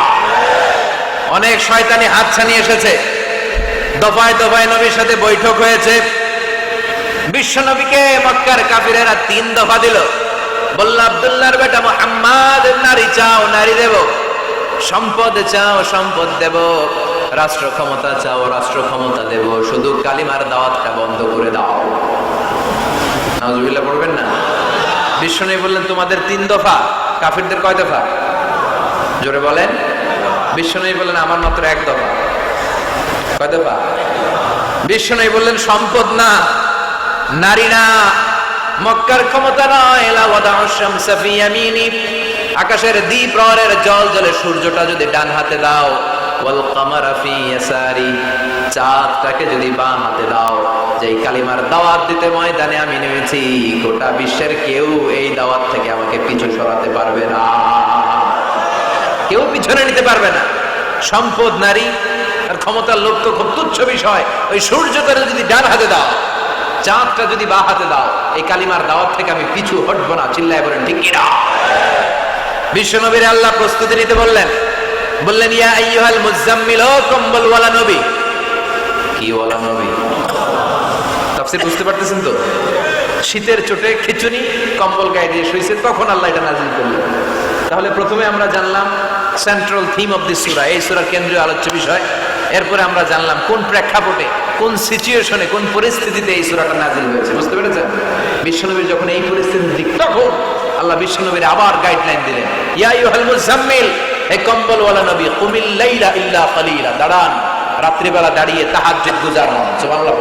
অনেক শয়তানি হাতছানি এসেছে, দফায় দফায় নবীর সাথে বৈঠক হয়েছে। বিশ্বনবীকে মক্কার কাফিরেরা 3 দফা দিল। বলল, আব্দুল্লাহর বেটা মুহাম্মদ, নারী চাও নারী দেব, সম্পদ চাও সম্পদ দেব, রাষ্ট্র ক্ষমতা চাও রাষ্ট্র ক্ষমতা দেব, শুধু কালিমার দাওয়াতটা বন্ধ করে দাও। নাউজুবিল্লাহ পড়বেন না? বিশ্বনবী বললেন, তোমাদের 3 দফা, কাফিরদের কয় দফা? জোরে বলেন। বিশ্বনবী বললেন, আমার মাত্র 1 দফা। কয় দফা? বিশ্বনবী বললেন, সম্পদ না, নারী না, মক্কার ক্ষমতা নয়। লা ওয়াদাউ শামসা ফি ইয়ামিনি, আকাশের দ্বিপ্রহরের জল জলে সূর্যটা যদি ডান হাতে দাও, ওয়াল কামারা ফি ইয়াসারি, চাঁদটাকে যদি বাম হাতে দাও, যেই কালিমার দাওয়াত দিতে ময়দানে আমি নেমেছি, গোটা বিশ্বের কেউ এই দাওয়াত থেকে আমাকে পিছু সরাতে পারবে না, কেউ পিছনে নিতে পারবে না। সম্পদ, নারী আর ক্ষমতার লোভ তো খুব তুচ্ছ বিষয়। ওই সূর্যটারে যদি ডান হাতে দাও, চাঁদটা যদি বা হাতে দাও, এই কালিমার দাওয়াত থেকে আমি পিছু হটবো না। চিল্লায় বলেন ঠিক কিনা? বিশ্বনবীর আল্লাহ প্রস্তুতি নিতে বললেন, বললেন ইয়া আইয়ুহাল মুজাম্মিল, ও কম্বল ওয়ালা নবী। কি ওয়ালা নবী? তাফসীর বুঝতে পারতেছেন তো? শীতের চোটে খিচুনি কম্বল গায়ে দিয়ে শুয়েছে, তখন আল্লাহ এটা নাযিল করলেন। তাহলে প্রথমে আমরা জানলাম সেন্ট্রাল থিম অফ দিস সূরা, এই সূরার কেন্দ্রীয় আলোচ্য বিষয়। এরপরে আমরা জানলাম কোন প্রেক্ষাপটে, কোন সিচুয়েশনে, কোন পরিস্থিতিতে এই সূরাটা নাযিল হয়েছে। বুঝতে পেরেছেন? বিশ্বনবীর যখন এই পরিস্থিতির দিক, তখন আল্লাহ বিশ্বনবীর আবার গাইডলাইন দিলেন, ইয়া আইয়ুহাল মুজাম্মিল, হে কম্বল ওয়ালা নবী, কুমিল লাইলা ইল্লা কালিলা, দাঁড়ান, রাত্রিবেলা দাঁড়িয়ে তাহাজ্জুদ গুজারুন। সুবহানাল্লাহ।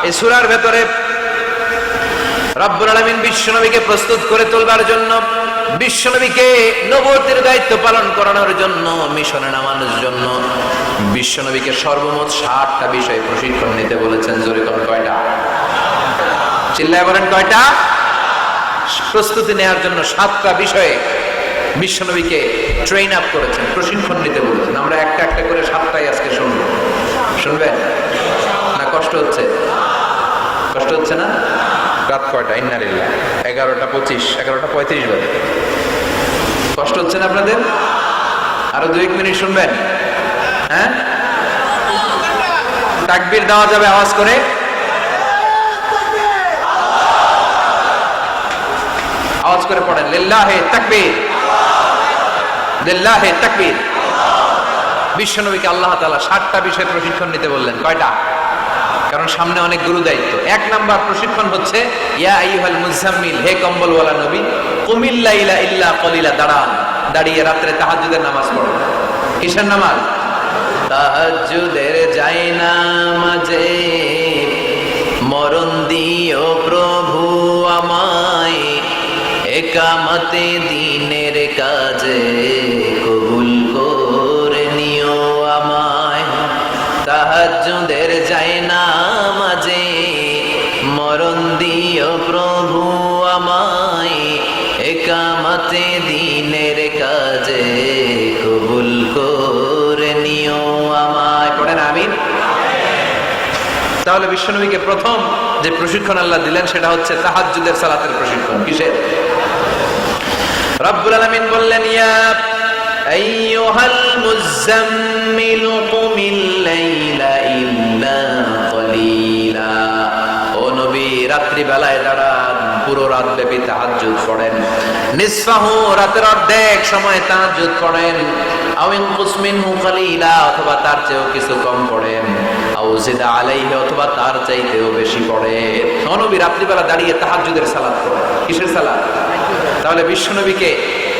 এই সূরার ভেতরে রব্বুল আলামিন বিশ্বনবীকে প্রস্তুত করে তোলবার জন্য, বিশ্বনবীকে নবুয়তের দায়িত্ব পালন করানোর জন্য, মিশনে নামানোর জন্য বিশ্বনবীকে সর্বমোট 60টা বিষয়ে প্রশিক্ষণ নিতে বলেছেন। জোরে কোন কয়টা? চিল্লায় বলেন কয়টা? প্রস্তুতি নেওয়ার জন্য 7টা বিষয়ে বিশ্বনবীকে ট্রেন আপ করেছেন, প্রশিক্ষণ নিতে বলেছেন। আমরা একটা একটা করে 7টাই আজকে শুনব। শুনবেন না? কষ্ট হচ্ছে? কষ্ট হচ্ছে না? রাত কয়টা? ইন্নালিল্লাহ, 11:25, 11:35 বাজে। কষ্ট হচ্ছে না আপনাদের? আরো 2-1 মিনিট শুনবেন? হ্যাঁ, তাকবীর দেওয়া যাবে আওয়াজ করে? আওয়াজ করে পড়েন, লিল্লাহে তাকবীর, লিল্লাহে তাকবীর। বিশ্বনবীকে আল্লাহ তাআলা 7টা বিষয়ে প্রশিক্ষণ নিতে বললেন। কয়টা? কারণ সামনে অনেক গুরু দায়িত্ব। 1 নাম্বার প্রশিক্ষণ হচ্ছে ইয়া আইয়ুহাল মুজাম্মিল, হে কম্বলওয়ালা নবী, কুমিল লাইলা ইল্লা কালিলা, দাঁড়ান, দাঁড়িয়ে রাত্রে তাহাজ্জুদের নামাজ পড়ুন। কিসের নামাজ? তাহাজ্জুদের জায়নামাজে মরণ দিও প্রভু আমায়, একামতে দিনের কাজে কবুল করে নিও আমায়। তাহাজ্জুদের জায়নামাজে মরণ দিও প্রভু আমায়, একামতে দিনের কাজে কবুল করে নিও আমায়। পড়েন আমিন। তাহলে বিশ্বনবীকে প্রথম যে প্রশিক্ষণ আল্লাহ দিলেন সেটা হচ্ছে তাহাজ্জুদের সালাতের প্রশিক্ষণ। কিসের? রব্বুল আলামিন বললেন, ইয়া আইয়ুহাল মুজাম্মিল কুমিল লাইলা ইল্লা কালিলা, ও নবী, রাত্রি বেলায় দাঁড়ান, পুরো রাত ব্যাপী তাহাজ্জুদ পড়েন। নিসফাহু, রাতের অর্ধেক সময় তাহাজ্জুদ পড়েন। আও ইনকুস মিনহু কালিলা, অথবা তার চেয়েও কিছু কম পড়েন। আও জিদা আলাইহি, অথবা তার চাইতেও বেশি পড়েন। ও নবী, রাত্রিবেলা দাঁড়িয়ে তাহাজ্জুদের সালাত পড়েন। কিসের সালাত? তাহলে বিশ্বনবীকে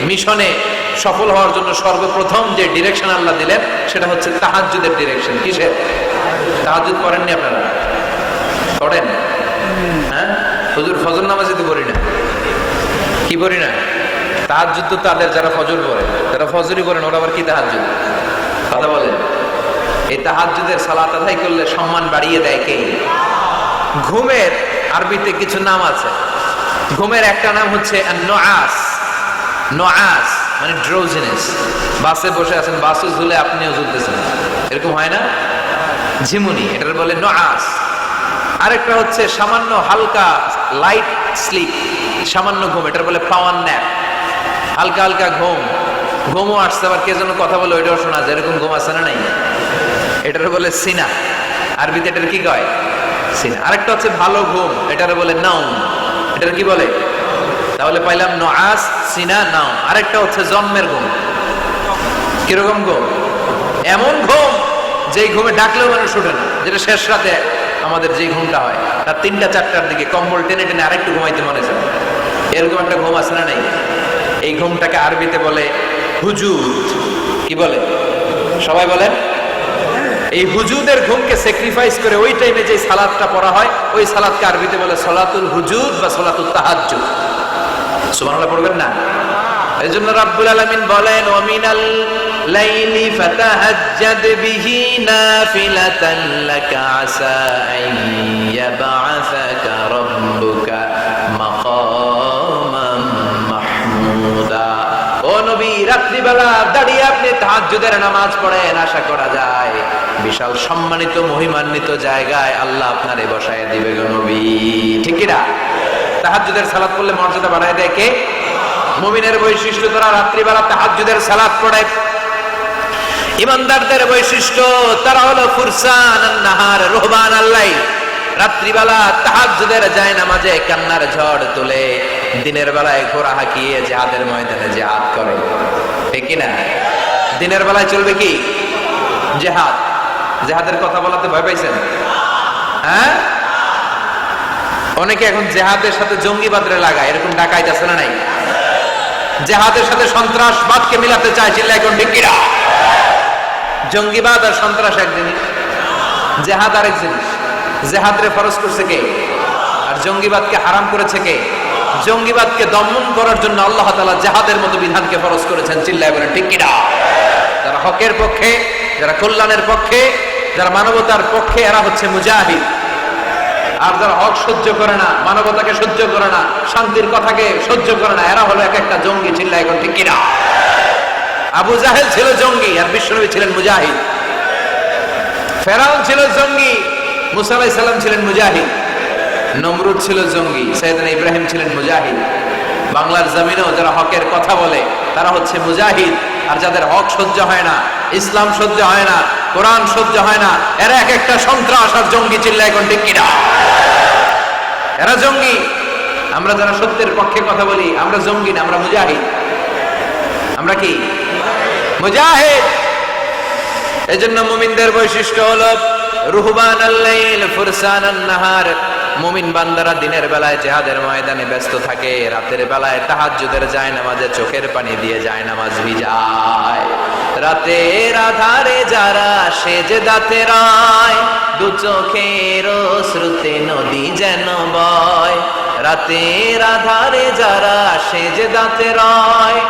মিশনে সফল হওয়ার জন্য সর্বপ্রথম যে ডিরেকশন আল্লাহ দিলেন সেটা হচ্ছে তাহাজ্জুদের ডিরেকশন। কিসের? তাহাজ্জুদ করেননি আপনারা? পড়েন? হ্যাঁ, হুজুর ফজর নামাজ তো পড়ি না। কি পড়ি না? তাহাজ্জুদ তো তাদের যারা ফজর পড়ে, যারা ফজরই করেন, ওরা আবার কি তাহাজ্জুদ? কথা বলেন। এই তাহাজ্জুদের সালাত আদায় করলে সম্মান বাড়িয়ে দেয় কে? ঘুমের আরবিতে কিছু নাম আছে। ঘুমের একটা নাম হচ্ছে নুআস। নুআস মানে ড্রোজিনেস। বাসে বসে আছেন, বাসও ঝুলে আপনিও ঝুলতেছেন, এরকম হয় না? ঝিমুনি, এটার বলে নুআস। আরেকটা হচ্ছে সামান্য হালকা লাইট স্লিপ, সামান্য ঘুম, এটার বলে পাওয়ার ন্যাপ। হালকা হালকা ঘুম, ঘুমও আসছে, আবার কে যেন কথা বলে ওইটাও শোনা যায়, এরকম ঘুম আছে না নাই? এটার বলে সিনা। আরবিতে এটার কি কয়? সিনা। আরেকটা হচ্ছে ভালো ঘুম, এটার বলে নাউম। এটার কি বলে? তাহলে পাইলাম নুআস, সিনা, নাউম। আরেকটা হচ্ছে জন্মের ঘুম। কিরকম ঘুম? এমন ঘুম যেই ঘুমে ডাকলেও মানুষ উঠে না, যেটা শেষ রাতে আমাদের যে ঘুমটা হয়, রাত 3টা-4টার দিকে কম্বল টেনে টেনে আরেকটু ঘুমাইতে মনে চায়, এরকম একটা ঘুম আছে না নাই? এই ঘুমটাকে আরবিতে বলে হুজুদ। কি বলে? সবাই বলেন। এই হুজুদের ঘুমকে স্যাক্রিফাইস করে ওই টাইমে যে সালাতটা পড়া হয়, ওই সালাতকে আরবিতে বলে সালাতুল হুজুদ বা সালাতুত তাহাজ্জুদ। সুবহানাল্লাহ পড়বেন না? এজন্য রাব্বুল আলামিন বলেন, ওয়া মিনাল লাইলি ফাতাহাজ্জাদ বিহি নাফিলাতান লাকা আসা আন ইয়াবআসাকা রাব্বুকা মাকামান মাহমুদা। ও নবী রাত্রিবেলা দাঁড়িয়ে আপনি তাহাজ্জুদের নামাজ পড়েন, আশা করা যায় বিশাল সম্মানিত মহিমান্বিত জায়গায় আল্লাহ আপনারে বসায় দিবে গো নবী। ঠিক কি না? তাহাজ্জুদের সালাত পড়লে মর্যাদা বাড়ায় দেয় কে? মুমিনের বৈশিষ্ট্য, তারা রাত্রিবেলা তাহাজ্জুদের সালাত পড়ে। ইমানদারদের বৈশিষ্ট্য, তারা হলো ফুরসান আন-নাহার রুহবান আল-লাইল। রাত্রিবেলা তাহাজ্জুদের জায়নামাজে কান্নার ঝড় তুলে দিনের বেলায় ঘোড়া হাঁকিয়ে জিহাদের ময়দানে জিহাদ করে। ঠিক কি না? দিনের বেলায় চলবে কি? জিহাদ। জিহাদের কথা বলাতে ভয় পাইছেন? হ্যাঁ, অনেকে এখন জিহাদের সাথে জঙ্গিবাদরে লাগায়, এরকম ডাকাইত আছে না নাই? জিহাদের সাথে সন্ত্রাসবাদকে মিলাতে চায়, চিল্লা এখন ঠিক কিনা? জঙ্গিবাদ আর সন্ত্রাস এক জিনিস, জিহাদ আরেক জিনিস। জিহাদরে ফরজ করছে কে? আর জঙ্গিবাদকে হারাম করেছে কে? জঙ্গিবাদকে দমন করার জন্য আল্লাহ তাআলা জিহাদের মতো বিধানকে ফরজ করেছেন, চিল্লায় বলেন ঠিক কিনা? যারা হকের পক্ষে, যারা কল্যাণের পক্ষে, যারা মানবতার পক্ষে, এরা হচ্ছে মুজাহিদ। আর যারা হক সহ্য করে না, মানবতাকে সহ্য করে না, শান্তির কথাকে সহ্য করে না, এরা হলো এক একটা জঙ্গি, চিল্লায় এখন ঠিক কিনা? আবু জাহেল ছিল জঙ্গি আর বিশ্বনবী ছিলেন মুজাহিদ। ফেরাউন ছিল জঙ্গি, মুসা আলাইহিস সালাম ছিলেন মুজাহিদ। নমরুদ ছিল জঙ্গি, সাইয়েদনা ইব্রাহিম ছিলেন মুজাহিদ। বাংলার জমিনেও যারা হকের কথা বলে তারা হচ্ছে মুজাহিদ। আর যাদের হক সহ্য হয় না, ইসলাম সহ্য হয় না, কোরআন সহ্য হয় না, এরা এক একটা সন্ত্রাস আর জঙ্গি, চিল্লায় এখন ঠিক কিনা? এরা জঙ্গি। আমরা যারা সত্যের পক্ষে কথা বলি আমরা জঙ্গি না, আমরা মুজাহিদ। আমরা কি? মুজাহিদ। এজন্য মুমিনদের বৈশিষ্ট্য হলো রুহবান আল-লাইল ফুরসান আন-নাহার। মুমিন বান্দারা দিনের বেলায় জিহাদের ময়দানে ব্যস্ত থাকে, রাতের বেলায় তাহাজ্জুদের জায়নামাজে চোখের পানি দিয়ে জায়নামাজ ভিজায়। রাতের আধারে যারা সেজদাতে রয়, দু চোখের শ্রুতে নদী যেন বয়। রাতের আধারে যারা সেজদাতে রয়,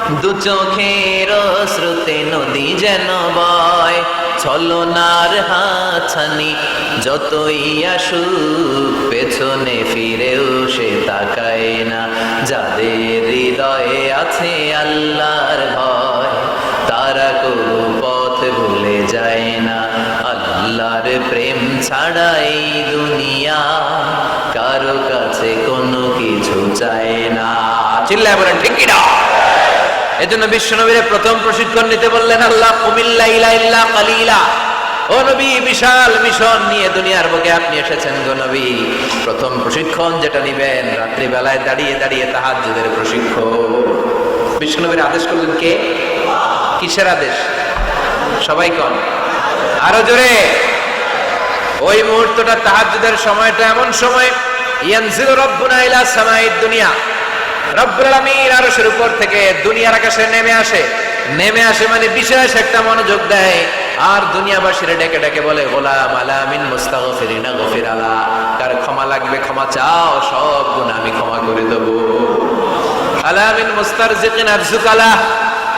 দু চোখের শ্রুতে নদী যেন বয়। ছলনার হাতছানি যতই আসুক, পেছনে ফিরেও সে তাকায় না। যাদের হৃদয়ে আছে আল্লাহর ভয়, তারা কবু পথ ভুলে যায় না। আল্লাহর প্রেম ছাড়া এই দুনিয়া কারো কাছে কোনো কিছু চায় না, চিল্লায় বলেন ঠিক কিনা? এজন্য বিশ্বনবীর প্রথম প্রশিক্ষণ নিতে বললেন আল্লাহ, কুমিল্লা ইলা ইল্লা কালিলা। ও নবী, বিশাল মিশন নিয়ে দুনিয়ার বুকে আপনি এসেছেন গো নবী। প্রথম প্রশিক্ষণ যেটা নিবেন, রাত্রি বেলায় দাঁড়িয়ে দাঁড়িয়ে তাহাজ্জুদের প্রশিক্ষণ। বিশ্বনবীর আদেশ করলেন কে? কিসের আদেশ? সবাই কোন? আরো জোরে। ওই মুহূর্তটা তাহাজ্জুদের সময়টা এমন সময়, ইয়ানজিলু রাব্বুনা ইলা সামাইদ দুনিয়া, রব্বুল আলামিন আরশের উপর থেকে দুনিয়ার আকাশে নেমে আসে। নেমে আসে মানে বিশেষ একটা মনোযোগ দেয়, আর দুনিয়াবাসীরা ডেকে ডেকে বলে, গোলাম আলা মিন মুস্তাগফিরিনা গফির আলা। কার ক্ষমা লাগবে ক্ষমা চাও, সব গুনাহ আমি ক্ষমা করে দেব। আলা মিন মুস্তারজিকিন আরজুক আলা,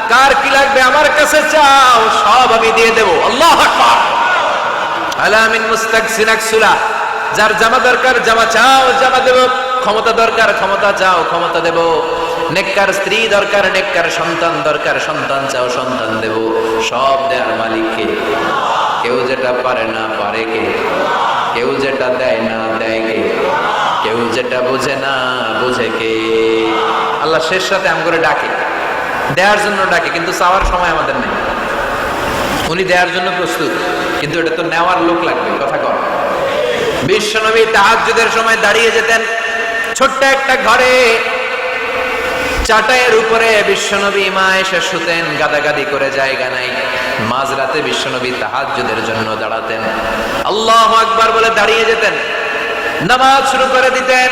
কার কি লাগবে আমার কাছে চাও, সব আমি দিয়ে দেব। আল্লাহু আকবার। আলা মিন মুস্তাকসিন আকসুলা, যার জামা দরকার জামা চাও, জামা দেব। ক্ষমতা দরকার ক্ষমতা চাও, ক্ষমতা দেব। নেককার স্ত্রী দরকার, নেককার সন্তান দরকার, সন্তান চাও, সন্তান দেব। সব দেয়ার মালিক কে? কেউ যেটা পারে না পারে কে? কেউ যেটা দেয় না দেয় কে? কেউ যেটা বুঝে না বুঝে কে? আল্লাহ শেষ সাথে আম করে ডাকে, দেওয়ার জন্য ডাকে, কিন্তু চাওয়ার সময় আমাদের নেই। উনি দেওয়ার জন্য প্রস্তুত, কিন্তু এটা তো নেওয়ার লোক লাগবে। কথা কর। বিশ্বনবী তাহাজ্জুদের সময় দাঁড়িয়ে যেতেন ছোট্ট একটা ঘরে, চাটাইয়ের উপরে বিশ্বনবী মা এসে শুতেন, গাদাগাদি করে জায়গা নাই। মাঝরাতে বিশ্বনবী তাহাজ্জুদের জন্য দাঁড়াতেন, আল্লাহু আকবার বলে দাঁড়িয়ে যেতেন, নামাজ শুরু করে দিতেন।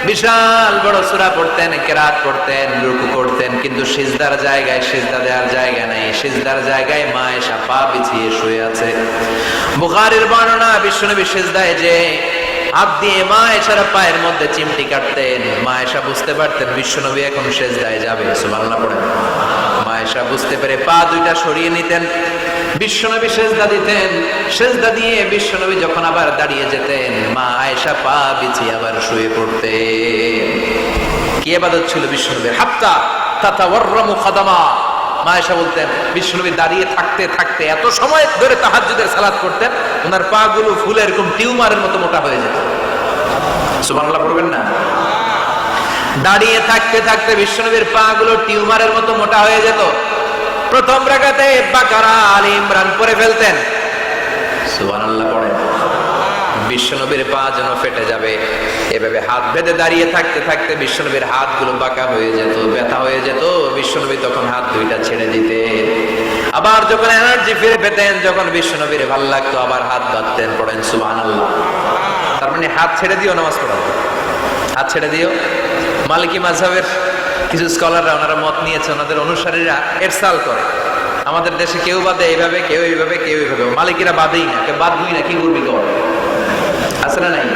বিশাল বড় সূরা পড়তেন, কিরাত পড়তেন, রুকু করতেন, কিন্তু সিজদার জায়গায় সিজদা দেওয়ার জায়গা নেই। সিজদার জায়গায় মা এসে পা বিছিয়ে শুয়ে আছে। বুখারীর বর্ণনা, বিশ্বনবী সিজদায় যে হাত দিয়ে মা এসার পায়ের মধ্যে চিমটি কাটতেন। মা এসা বুঝতে পারতেন বিশ্বনবী এখন সিজদায় যাবে। সুবহানাল্লাহ পড়েন। মা এসা বুঝতে পেরে পা দুইটা সরিয়ে নিতেন, বিশ্বনবী সিজদা দিতেন। সিজদা দিয়ে বিশ্বনবী যখন আবার দাঁড়িয়ে যেতেন, মা আয়েশা পা বিছিয়ে আবার শুয়ে পড়তেন। কি ইবাদত ছিল বিশ্বনবীর! হাত্তা তাতাওয়াররামু খাদামা। মা আয়েশা বলতেন বিশ্বনবী দাঁড়িয়ে থাকতে থাকতে এত সময় ধরে তাহাজ্জুদের সালাত করতেন, ওনার পা গুলো ফুলে এরকম টিউমারের মতো মোটা হয়ে যেত। সুবহানাল্লাহ পড়বেন না? দাঁড়িয়ে থাকতে থাকতে বিশ্বনবীর পা গুলো টিউমারের মতো মোটা হয়ে যেত। প্রথম রাকাতে বাকারা আলে ইমরান পড়ে ফেলতেন। সুবহানাল্লাহ পড়েন। বিশ্বনবীর পা যেন ফেটে যাবে এভাবে হাত বেঁধে দাঁড়িয়ে থাকতে থাকতে বিশ্বনবীর হাতগুলো বাঁকা হয়ে যেত, ব্যথা হয়ে যেত। বিশ্বনবী তখন হাত দুইটা ছেড়ে দিতেন। আবার যখন এনার্জি ফিরে পেতেন, যখন বিশ্বনবীর ভালো লাগতো আবার হাত বাঁধতেন। পড়েন সুবহানাল্লাহ। তার মানে হাত ছেড়ে দিও নামাজ পড়াবো, হাত ছেড়ে দিও। মালিকি মাযহাবের কিছু স্কলাররা ওনারা মত নিয়েছে, ওনাদের অনুসারীরা এরসাল করে। আমাদের দেশে কেউ বাদে এইভাবে, কেউ এইভাবে, কেউ এইভাবে। মালিকিরা বাদেই না, কেউ বাদবই না, কি করবি কর, আছে না নাই?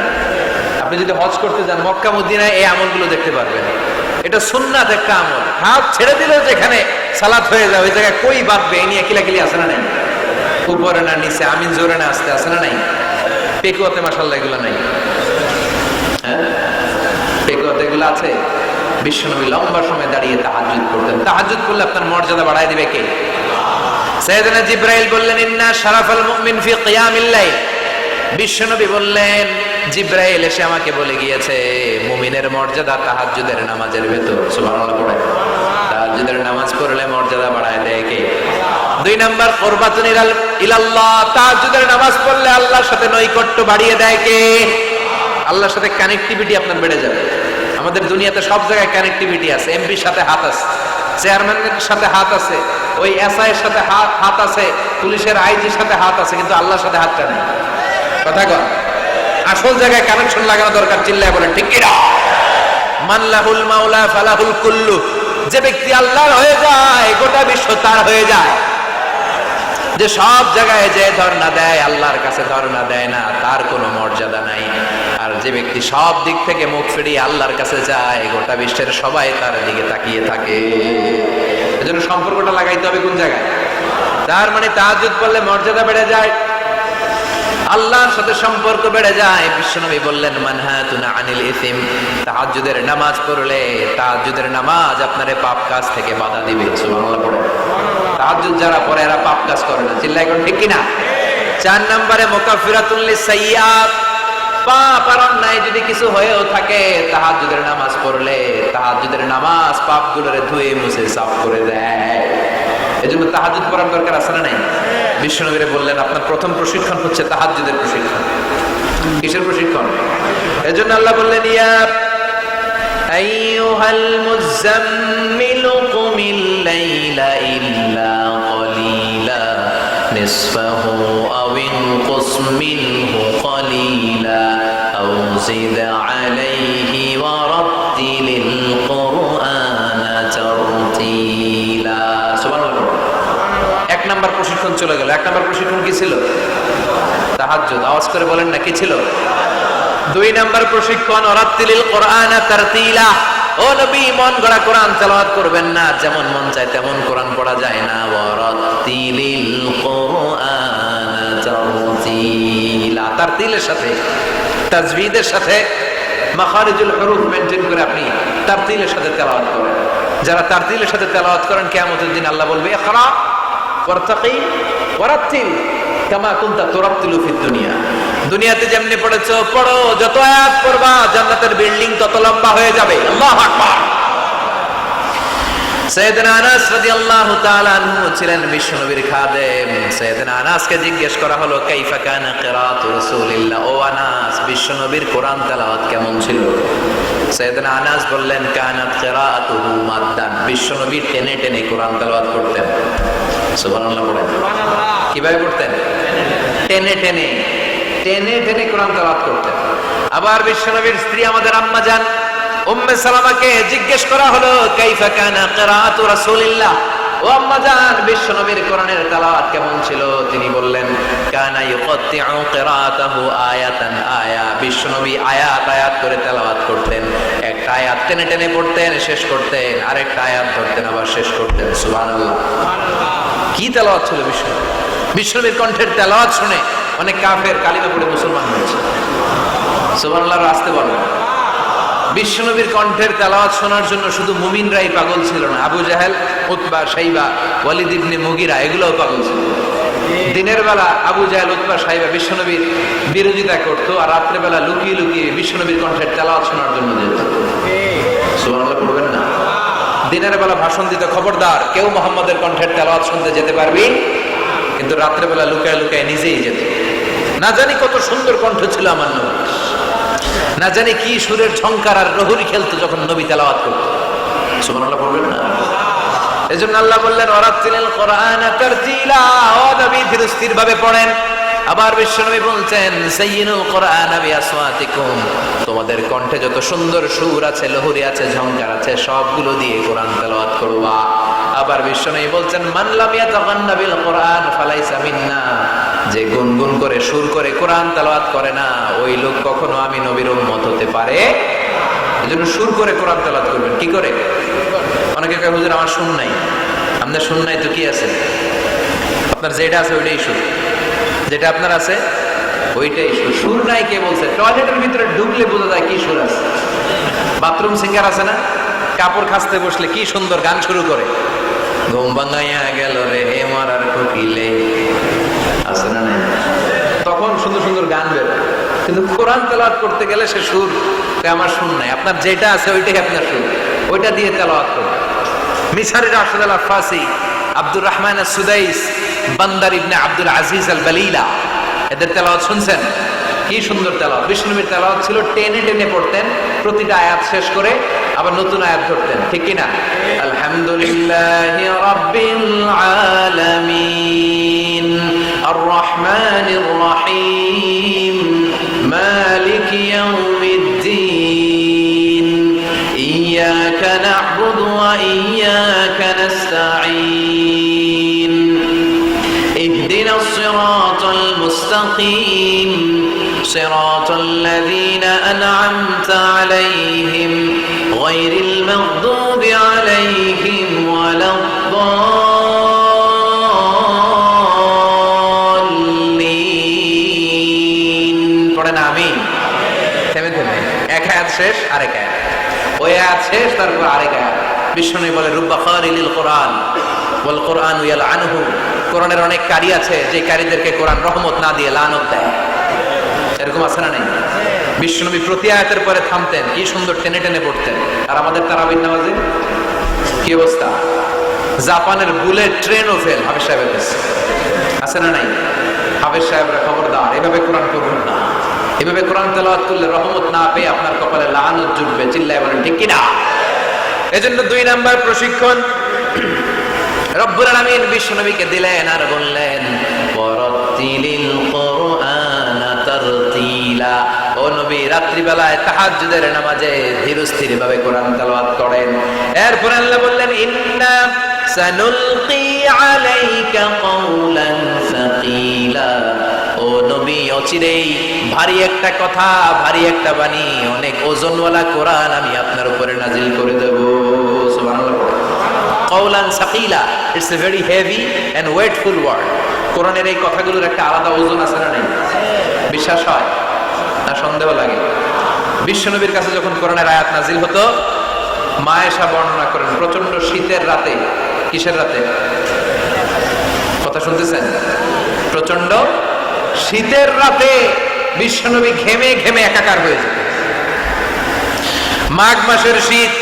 আপনি যদি হজ করতে যান মক্কা মদিনায় এই আমলগুলো দেখতে পারবেন। এটা সুন্নাত একটা আমল। হাত ছেড়ে দিলেও যেখানে সালাত হয়ে যায় ওই জায়গায় কই বাঁধবে এই নিয়ে কিলাকিলি আছে না নাই? উপরে না নিচে, আমিন জোরে না আসতে, আছে না নাই? পেকুয়াতে মাশাআল্লাহ এগুলো নাই, হ্যাঁ পেকুয়াতে এগুলো আছে। বিশ্বনবী লম্বা সময় দাঁড়িয়ে তাহাজ্জুদ করতেন। তাহাজ্জুদ করলে আপনার মর্যাদা বাড়ায় দিবে কে? সাইয়েদনা জিবরাইল বললেন ইন্না শারাফাল মুমিন ফি কিয়ামিল লাইল। বিশ্বনবী বললেন জিবরাইল এসে আমাকে বলে গিয়েছে মুমিনের মর্যাদা তাহাজ্জুদের নামাজের ভেতর। সুবহানাল্লাহ পড়ে। তাহাজ্জুদের নামাজ পড়লে মর্যাদা বাড়ায় দেয় কে? দুই নাম্বার কুরবাতুন ইলাল্লাহ। তাহাজ্জুদের নামাজ পড়লে আল্লাহর সাথে নৈকট্য বাড়িয়ে দেয় কে? আল্লাহর সাথে কানেক্টিভিটি আপনার বেড়ে যাবে। আমাদের দুনিয়াতে সব জায়গায় কানেক্টিভিটি আছে। এমপির সাথে হাত আছে, চেয়ারম্যানের সাথে হাত আছে, ওই এসআই এর সাথে হাত আছে, পুলিশের আইজির সাথে হাত আছে, কিন্তু আল্লাহর সাথে হাতটা নেই। কথা কর, আসল জায়গায় কানেকশন লাগানো দরকার। চিল্লায় বলেন ঠিক কিনা? মান লাহুল মাওলা ফালাহুল কুল্লু। যে ব্যক্তি আল্লাহর হয়ে যায় গোটা বিশ্ব তার হয়ে যায়। যে সব জায়গায় যে ধর্ণা দেয় আল্লাহর কাছে ধর্ণা দেয় না, তার কোনো মর্যাদা নাই। আর যে ব্যক্তি সব দিক থেকে মুখ ফিরিয়ে আল্লাহর কাছে যায় গোটা বিশ্বের সবাই তার দিকে তাকিয়ে থাকে। এজন্য সম্পর্কটা লাগাইতে হবে কোন জায়গায়? তার মানে তাহাজ্জুদ পড়লে মর্যাদা বেড়ে যায়, আল্লাহর সাথে সম্পর্ক বেড়ে যায়। বিশ্বনবী বললেন মানহাতুনা আনিল ইসিম। তাহাজ্জুদের নামাজ পড়লে তাহাজ্জুদের নামাজ আপনারে পাপ কাজ থেকে বাধা দিবে। সুবহানাল্লাহ পড়ে। তাহাজ্জুদ যারা পড়ে এরা পাপ কাজ করে না। চিল্লায় কোন ঠিক কিনা? 4 নম্বরে মুকাফফিরাতুল লিসাইয়্যাত। পাপ আর অন্যায় যদি কিছু হয়েও থাকে তাহাজ্জুদের নামাজ পড়লে তাহাজ্জুদের নামাজ পাপগুলোরে ধুয়ে মুছে সাফ করে দেয়। এজন্য তাহাজ্জুদ পড়ার দরকার আছে না নাই? বিশ্বনবী বললেন আপনার প্রথম প্রশিক্ষণ হচ্ছে তাহাজ্জুদের প্রশিক্ষণ। কিসের প্রশিক্ষণ? এজন্য আল্লাহ বললেন ইয়া আইয়ুহাল মুযাম্মিলু কুমিল লাইলা ইল্লা ক্বালিলা নিসফাহু আও ইনকুস মিনহু ক্বালিলা আও জিদ আলাইহি ওয়া রাত্তিলিল কুরআনা তারতিলা। সুবহানাল্লাহ। 1 নাম্বার প্রশিক্ষণ চলে গেল। 1 নাম্বার প্রশিক্ষণ কি ছিল? তাহাজ্জুদ। আওয়াজ করে বলেন না কি ছিল? 2 নাম্বার প্রশিক্ষণ ওয়ারাত্তিলিল কুরআনা তারতিলা। ও নবী মন গড়া কোরআন তেলাওয়াত করবেন না, যেমন মন চায় তেমন কোরআন পড়া যায় না। ওয়ারাত্তিলিল কুরআনা তারতিলা। তারতিলের সাথে তাজবিদের সাথে মাখারিজুল হুরুফ মেইনটেইন করে আপনি তারতিলের সাথে তেলাওয়াত করেন। যারা তারতিলের সাথে তেলাওয়াত করেন কিয়ামতের দিন আল্লাহ বলবে ইকরা ওয়ারতাকি ওয়ারাত্তিল কামা কুনতা তুরাত্তিলু ফিদ দুনিয়া। দুনিয়াতে যেমনি পড়েছো পড়ো, যত আয়াত পড়বা জান্নাতের বিল্ডিং তত লম্বা হয়ে যাবে। আল্লাহু আকবার। সাইয়েদনা আনাস রাদিয়াল্লাহু তাআলা আনহু ছিলেন বিশ্বনবীর খাদেম। সাইয়েদনা আনাসকে জিজ্ঞেস করা হলো কাইফা কানা কিরাআতু রাসূলিল্লাহ। ও আনাস, বিশ্বনবীর কোরআন তেলাওয়াত কেমন ছিল? সাইয়েদনা আনাস বললেন কানাত কিরাআতুহু মাদ্দান। বিশ্বনবী টেনে টেনে কোরআন তেলাওয়াত করতেন। সুবহানাল্লাহ পড়েন। কিভাবে করতেন? টেনে টেনে টেনে টেনে কোরআন তেলাওয়াত করতেন। আবার বিশ্বনবীর স্ত্রী আমাদের আম্মা জান উম্মে সালামাকে জিজ্ঞেস করা হলো কাইফা কানা কিরাআতু রাসূলিল্লাহ। ও আম্মা জান, বিশ্বনবীর কোরআনের তেলাওয়াত কেমন ছিল? তিনি বললেন কানা ইউকাত্তিউ কিরাআতাহু আয়াতান আয়া। বিশ্বনবী আয়াত আয়াত করে তেলাওয়াত করতেন। একটা আয়াত টেনে টেনে পড়তেন, শেষ করতেন, আরেকটা আয়াত ধরতেন, আবার শেষ করতেন। সুবহানাল্লাহ। কি তেলাওয়াত ছিল বিশ্বনবী! বিশ্বনবীর কণ্ঠের তেলাওয়াত শুনে অনেক কাফের কালিমা পড়ে মুসলমান হয়েছে। সুবহানাল্লাহ। আসতে বলেন। বিশ্বনবীর কণ্ঠের তেলাওয়াত শোনার জন্য শুধু মুমিনরাই পাগল ছিল না, আবু জাহেল, উতবা, শাইবা, ওয়ালিদ ইবনে মুগিরা এগুলোও পাগল ছিল। দিনের বেলা আবু জাহেল, উতবা, শাইবা বিশ্বনবীর বিরোধিতা করতো, আর রাত্রে বেলা লুকিয়ে লুকিয়ে বিশ্বনবীর কণ্ঠের তেলাওয়াত শোনার জন্য যেত। সুবহানাল্লাহ পড়বেন না? দিনের বেলা ভাষণ দিতে, খবরদার কেউ মুহাম্মদের কণ্ঠের তেলাওয়াত শুনতে যেতে পারবি, কিন্তু রাত্রে বেলা লুকায় লুকায় নিজেই যেত। না জানি কত সুন্দর কণ্ঠ ছিল আমার নবী, না জানি কি সুরের ঝংকার আর রহুরি খেলতো যখন নবী তেলাওয়াত করতো। সুবহানাল্লাহ পড়বেন না? এজন্য আল্লাহ বললেন ওয়ারাতিলিল কোরআন তারতিলা, ও নবী ধীর স্থির ভাবে পড়েন। আবার বিশ্বনবী বলছেন সাইয়িনুল কোরআন বিআসওয়াতিকুম, তোমাদের কণ্ঠে যত সুন্দর সুর আছে, লহরি আছে, ঝংকার আছে, সবগুলো দিয়ে কোরআন তেলাওয়াত করবা। আবার বিশ্বনবী বলছেন মান লাম ইয়াতাগান্না বিল কোরআন ফালাইসা মিন্না, যে গুনগুন করে সুর করে কোরআন তেলাওয়াত করে না, ওই লোক কখনো আমি নবীর উম্মত হতে পারে। এজন্য সুর করে কোরআন তেলাওয়াত করবেন। কি করে? অনেকে কয় হুজুর আমার সুর নাই। আপনার সুর নাই তো কি আছে? আপনার যেটা আছে ওইটাই সুর, যেটা আপনার আছে ওইটাই সুর। সুর নাই কে বলছে? টয়লেটের ভিতরে ঢুকলে বোঝা যায় কি সুর আছে। বাথরুম সিঙ্গার আছে না, কাপড় খাসতে বসলে কি সুন্দর গান শুরু করে, ঘুম ভাঙাইয়া গেল রে মারার কোকিলে, আছে না নাই? তখন সুন্দর সুন্দর গান বের। কিন্তু কোরআন তেলাওয়াত করতে গেলে সে সুর, আমার সুর নাই। আপনার যেটা আছে ওইটাই আপনার সুর, ওইটা দিয়ে তেলাওয়াত করুন। মিশরি রাশিদ আল আফাসি, আব্দুর রহমান আস-সুদাইস, বান্দার ইবনে আব্দুল আজিজ আল বালিলা, এদের তেলাওয়াত শুনছেন? কি সুন্দর তেলাওয়াত। বিষ্ণুবীর তেলাওয়াত ছিল টেনে টেনে পড়তেন, প্রতিটা আয়াত শেষ করে আবার নতুন আয়াত ধরতেন, ঠিক কি না? আলহামদুলিল্লাহি রাব্বিল আলামিন আর রহমানির রহিম মালিকি ইয়াউমিদ্দিন ইয়াকা না'বুদু ওয়া ইয়াকা নাস্তাঈন ইহদিনাস সিরাতাল মুস্তাকিম সিরাতাল লাযীনা আন'আমতা আলাইহিম গায়রিল মাগদুবি আলাইহিম ওয়ালাদ-দাল্লিন। পড়েন আমিন। থেমে থেমে এক আয়াত শেষ আরেক আয়াত, ওই আয়াত শেষ তারপর আরেক আয়াত। বিষ্ণু বলে রুব্বা খারিলিল কোরআন ওয়াল কোরআনু ইয়ালআনহু, কোরআনের অনেক কারি আছে যে কারীদেরকে কোরআন রহমত না দিয়ে লানত দেয়। এরকম আছে না নাই? বিশ্বনবী প্রতি আয়াতের পরে থামতেন, কি সুন্দর টেনে টেনে পড়তেন। আর আমাদের তারাবির নামাজে কি অবস্থা? জাপানের বুলেট ট্রেনও ফেল হাফেজ সাহেবের কাছে, আছে না নাই? হাফেজ সাহেবরা খবরদার, এভাবে কোরআন পড়বেন না। এভাবে কোরআন তেলাওয়াত করলে রহমত না পেয়ে আপনার কপালে লানত জুটবে। চিল্লায় বলেন ঠিক কিনা? এজন্য 2 নাম্বার প্রশিক্ষণ রব্বুল আলামিন বিশ্বনবীকে দিলেন আর বললেন ওয়ারাতিলিল কোরআনা তারতিলা, ও নবী রাত্রি বেলায় তাহাজ্জুদের নামাজে ধীরস্থির ভাবে কোরআন তেলাওয়াত করেন। এরপর আল্লাহ বললেন ইন্না সানুলকি আলাইকা কাওলান সাকিলা, ও নবী অচিরেই ভারী একটা কথা, ভারী একটা বাণী, অনেক ওজনওয়ালা কোরআন আমি আপনার উপরে নাজিল করে দেব। সুবহানাল্লাহ। কাওলান সাকিলা, it's a very heavy and weightful word. কোরআনের এই কথাগুলোর একটা আলাদা ওজন আছে না নাই? বিশ্বাস হয় না সন্দেহ লাগে? বিশ্বনবীর কাছে যখন কোরআনের আয়াত নাজিল হতো, মা আয়েশা বর্ণনা করেন প্রচন্ড শীতের রাতে, কিসের রাতে? কথা শুনতেছেন? প্রচন্ড শীতের রাতে বিশ্বনবী ঘেমে ঘেমে একাকার হয়ে যেত। মাঘ মাসের শীত,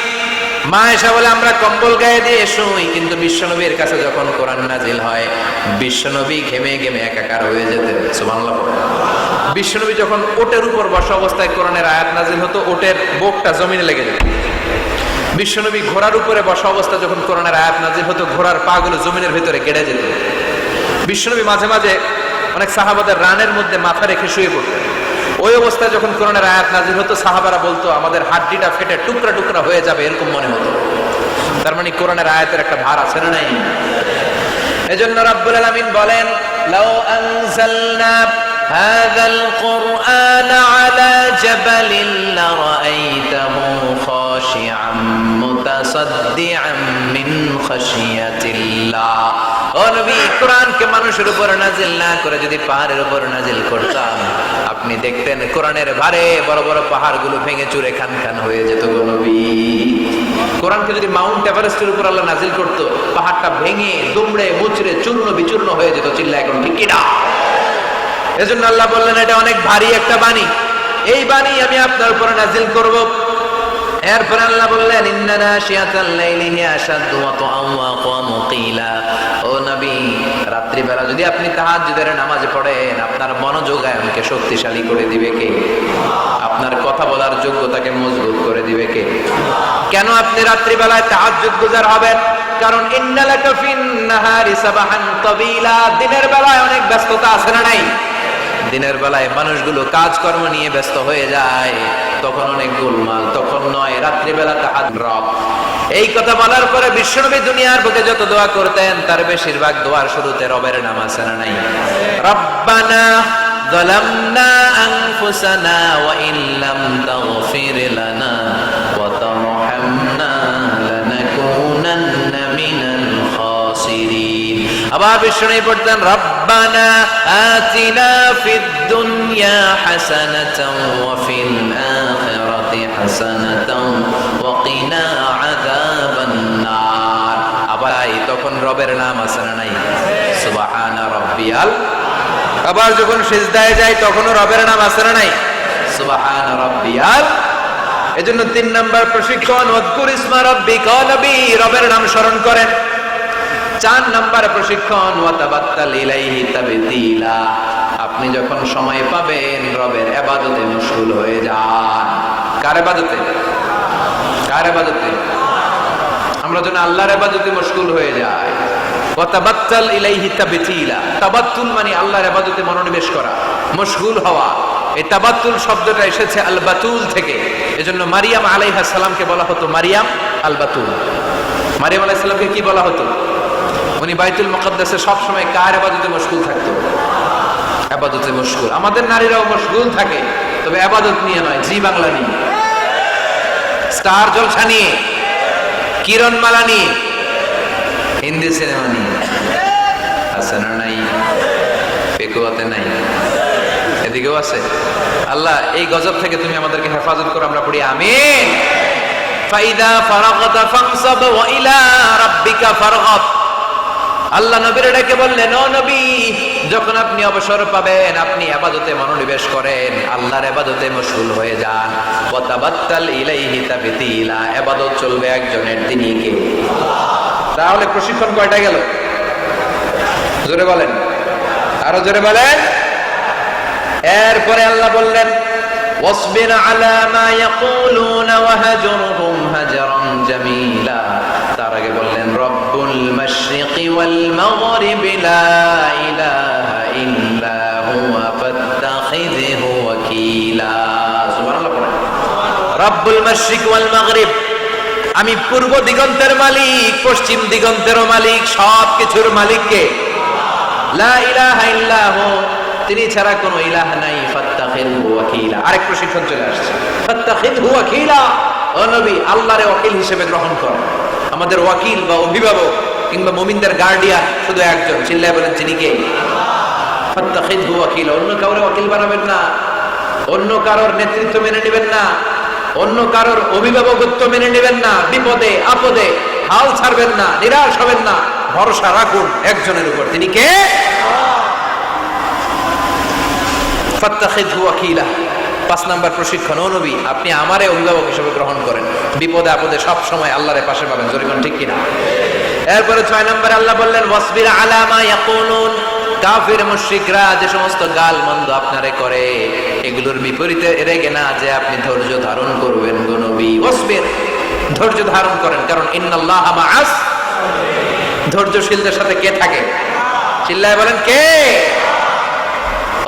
মা আয়েশা বলে আমরা কম্বল গায়ে দিয়ে শুই, কিন্তু বিশ্বনবীর কাছে যখন কোরআন নাজিল হয় বিশ্বনবী ঘেমে ঘেমে একাকার হয়ে যেতেন। সুবহানাল্লাহ। বিশ্বনবী যখন ওটের উপর বসা অবস্থায় কোরআনের আয়াত নাজিল হতো, ওটের বুকটা জমিনে লেগে যেত। বিশ্বনবী ঘোড়ার উপরে বসা অবস্থা যখন কোরআনের আয়াত নাজিল হতো, ঘোড়ার পা গুলো জমিনের ভিতরে কেটে যেত। বিশ্বনবী মাঝে মাঝে অনেক সাহাবাদের রানের মধ্যে মাথা রেখে শুয়ে পড়তেন। ওই অবস্থায় যখন কোরআনের আয়াত নাজিল হতো, সাহাবারা বলতো আমাদের হাড্ডিটা ফেটে টুকরা টুকরা হয়ে যাবে, এরকম মনে হতো। তার মানে কোরআনের আয়াতের একটা ভার আছে না নাই? এজন্য রব্বুল আলামিন বলেন লাউ আনজালনা হাযাল কুরআন আলা জাবালিন লারাআইতাহু খাশিআম মুতাসাদ্দিআম মিন খাশিয়াতিল্লাহ। ও নবী, কোরআনকে মানুষের উপর নাজিল না করে যদি পাহাড়ের উপর নাজিল করতাম, আপনি দেখতেন কোরআনের ভারে বড় বড় পাহাড়গুলো ভেঙে চুরে খান খান হয়ে যেত গো নবী। কোরআনকে যদি মাউন্ট এভারেস্টের উপর আল্লাহ নাজিল করতো, পাহাড়টা ভেঙে দুমড়ে মুচড়ে চূর্ণ বিচূর্ণ হয়ে যেত। চিল্লায় এখন ঠিক কিনা? এজন্য আল্লাহ বললেন এটা অনেক ভারী একটা বাণী, এই বাণী আমি আপনার উপর নাজিল করব। এরপর আল্লাহ বললেন ইন্না নাশিয়াতাল লাইলি হিয়া আশাদ্দু ওয়াতআন ওয়া আকামু কিলা। ও নবী, রাত্রি বেলা যদি আপনি তাহাজ্জুদের নামাজ পড়েন, আপনার মনোযোগায়নকে শক্তিশালী করে দিবে কে? আপনার কথা বলার যোগ্যতাকে মজবুত করে দিবে কে? কেন আপনি রাত্রি বেলায় তাহাজ্জুদ গুজার হবেন? কারণ ইন্না লাকা ফিন নাহারি সাবাহান তাবিলা। দিনের বেলায় অনেক ব্যস্ততা আছে না নাই? দিনের বেলায় মানুষগুলো কাজকর্ম নিয়ে ব্যস্ত হয়ে যায়, তখন অনেক গোলমাল, তখন নয়। রাত্রিবেলা তাহাজ্জুদ। এই কথা বলার পরে বিশ্বনবী দুনিয়ার বুকে যত দোয়া করতেন, তার বেশিরভাগ দোয়ার শুরুতে রবের নাম আছে না নাই? রব্বানা যালামনা আনফুসানা ওয়া ইল্লাম তাগফির লানা ওয়া তারহামনা লানাকুনান্না মিনাল খাসিরিন। আবার বিশ্বনবী পড়তেন রব্বানা আতিনা ফিদ দুনিয়া হাসানাতাও ওয়া ফিল আখিরাতি হাসানাতাও ওয়া কিনা আযাবান নার। আবার তখন রবের নাম আছে না নাই? সুবহানা রাব্বিয়াল। আবার যখন সিজদায় যায় তখনও রবের নাম আছে না নাই? সুবহানা রাব্বিয়াল। এজন্য 3 নাম্বার প্রশিক্ষণ, ওয়াজকুর ইসমা রাব্বিকা, নবী রবের নাম স্মরণ করেন। 4 নাম্বার প্রশিক্ষণ, ওয়াতাবাত্তাল ইলাইহি তাবতিলা। আপনি যখন সময় পাবেন রবের ইবাদতে মশগুল হয়ে যান। কার ইবাদতে? কার ইবাদতে? আমরা যেন আল্লাহর ইবাদতে মশগুল হয়ে যাই। ওয়াতাবাত্তাল ইলাইহি তাবতিলা। তাবাত্তুল মানে আল্লাহর ইবাদতে মনোনিবেশ করা, মশগুল হওয়া। এই তাবাত্তুল শব্দটা এসেছে আল বাতুল থেকে। এজন্য মারিয়াম আলাইহিস সালামকে বলা হতো মারিয়াম আল বাতুল। মারিয়াম আলাইহিস সালামকে কি বলা হতো? উনি বাইতুল মুকাদ্দাসে সব সময় কার ইবাদতে মশগুল থাকতো? ইবাদতে মশগুল। আমাদের নারীরাও মশগুল থাকে, তবে ইবাদত নিয়ে নয়, জি বাংলা নিয়ে, স্টার জলসা নিয়ে, কিরণমালা নিয়ে, হিন্দি সিনেমা নিয়ে। আছে না নাই? পেকুয়াতে নাই, এদিকেও আছে। আল্লাহ এই গজব থেকে তুমি আমাদেরকে হেফাজত করো, আমরা পড়ি আমিন। ফাইদা ফারাগতা ফানসাব ওয়া ইলা রাব্বিকা ফারগাব। আল্লাহ নবীর ডেকে বললেন, ও নবী, যখন আপনি অবসর পাবেন আপনি ইবাদতে মনোনিবেশ করেন, আল্লাহর ইবাদতে মশগুল হয়ে যান। ওয়াতাবাত্তাল ইলাইহি তাবতিলা। ইবাদত চলবে একজনের, তিনি কে? তাহলে প্রশিক্ষণ কয়টা গেল? জোরে বলেন, আরো জোরে বলেন। এরপরে আল্লাহ বললেন ওয়াসবির আলা মা ইয়াকুলুনা ওয়াহজুরহুম হাজরান জামিলা। তার আগে বললেন রব্বুল মাশরিকি ওয়াল মাগরিবি লা ইলাহা ইল্লা হুয়া ফাত্তাখিযহু ওয়াকিলা। সুবহানাল্লাহ পড়েন। রব্বুল মাশরিক ওয়াল মাগরিব, আমি পূর্ব দিগন্তের মালিক, পশ্চিম দিগন্তেরও মালিক, সব কিছুর মালিক কে? লা ইলাহা ইল্লা হু, তিনি ছাড়া কোনো ইলাহ নাই। ফাত্তাখিযহু ওয়াকিলা। আরেক প্রশিক্ষণ চলে আসছে, ফাত্তাখিযহু ওয়াকিলা। ও নবী, আল্লাহরে ওয়াকিল হিসেবে গ্রহণ করেন। আমাদের ওয়াকিল বা অভিভাবক কিংবা মুমিনদের গার্ডিয়ান শুধু একজন, চিল্লায় বলেন তিনি কে? ফাত্তাখিযহু ওয়াকিলা। অন্য কাউরে ওয়াকিল বানাবেন না, অন্য কারোর নেতৃত্ব মেনে নেবেন না, অন্য কারোর অভিভাবকত্ব মেনে নেবেন না। বিপদে আপদে হাল ছাড়বেন না, নিরাশ হবেন না, ভরসা রাখুন একজনের উপর, তিনি কে? ফাত্তাখিযহু ওয়াকিলা। 5 নাম্বার প্রশিক্ষণ, ও নবী আপনি আমারে অভিভাবক হিসেবে গ্রহণ করেন, বিপদে আপদে সব সময় আল্লাহর পাশে পাবেন। জোরে কোন ঠিক কিনা? এরপরে 6 নম্বরে আল্লাহ বললেন ওয়াসবির আলা মা ইয়াকুলুন। কাফির মুশরিকরা যে সমস্ত গাল মন্দ আপনারে করে, এগুলোর বিপরীতে রেগে না যে আপনি ধৈর্য ধারণ করবেন গো নবী। ওয়াসবির, ধৈর্য ধারণ করেন, কারণ ইন্নাল্লাহা মাআস। ধৈর্যশীলদের সাথে কে থাকে? চিল্লায় বলেন কে?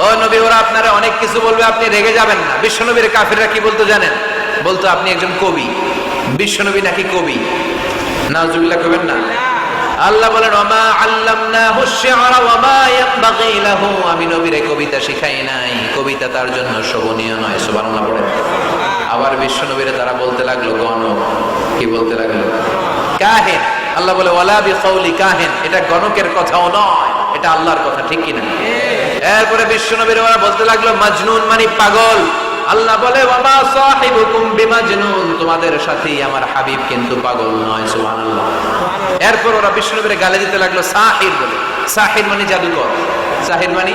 ও নবী, ওরা আপনারা অনেক কিছু বলবে, আপনি রেগে যাবেন না। বিশ্বনবীর কাফিররা কি বলতো জানেন? বলতো আপনি একজন কবি। বিশ্বনবী নাকি কবি? নাউজুবিল্লাহ করবেন না। আল্লাহ বলেন ওমা আল্লামনাহু শি'রা ওয়া মা ইয়ানবাগী লাহু, আমি নবীরে কবিতা শিখাই নাই, কবিতা তার জন্য শোভনীয় নয়। সুবহানাল্লাহ পড়ে। আবার বিশ্ব নবীরে তারা বলতে লাগলো গণক, কি বলতে লাগলো? কাহিন। আল্লাহ বলে ওয়ালা বিকাউলি কাহিন, এটা গণকের কথাও নয়, এটা আল্লাহর কথা, ঠিক কি না? এরপরে বিশ্ব নবীরে ওরা বলতে লাগলো মাজনুন মানে পাগল। আল্লাহ বলে ওয়ামা সাহিবুকুম বিমাজনুন, তোমাদের সাথী আমার হাবিব কিন্তু পাগল নয়। সুবহানাল্লাহ। এরপর ওরা বিষ্ণুনবীরে গালি দিতে লাগলো সাহির বলে। সাহির মানে জাদুকর, সাহির মানে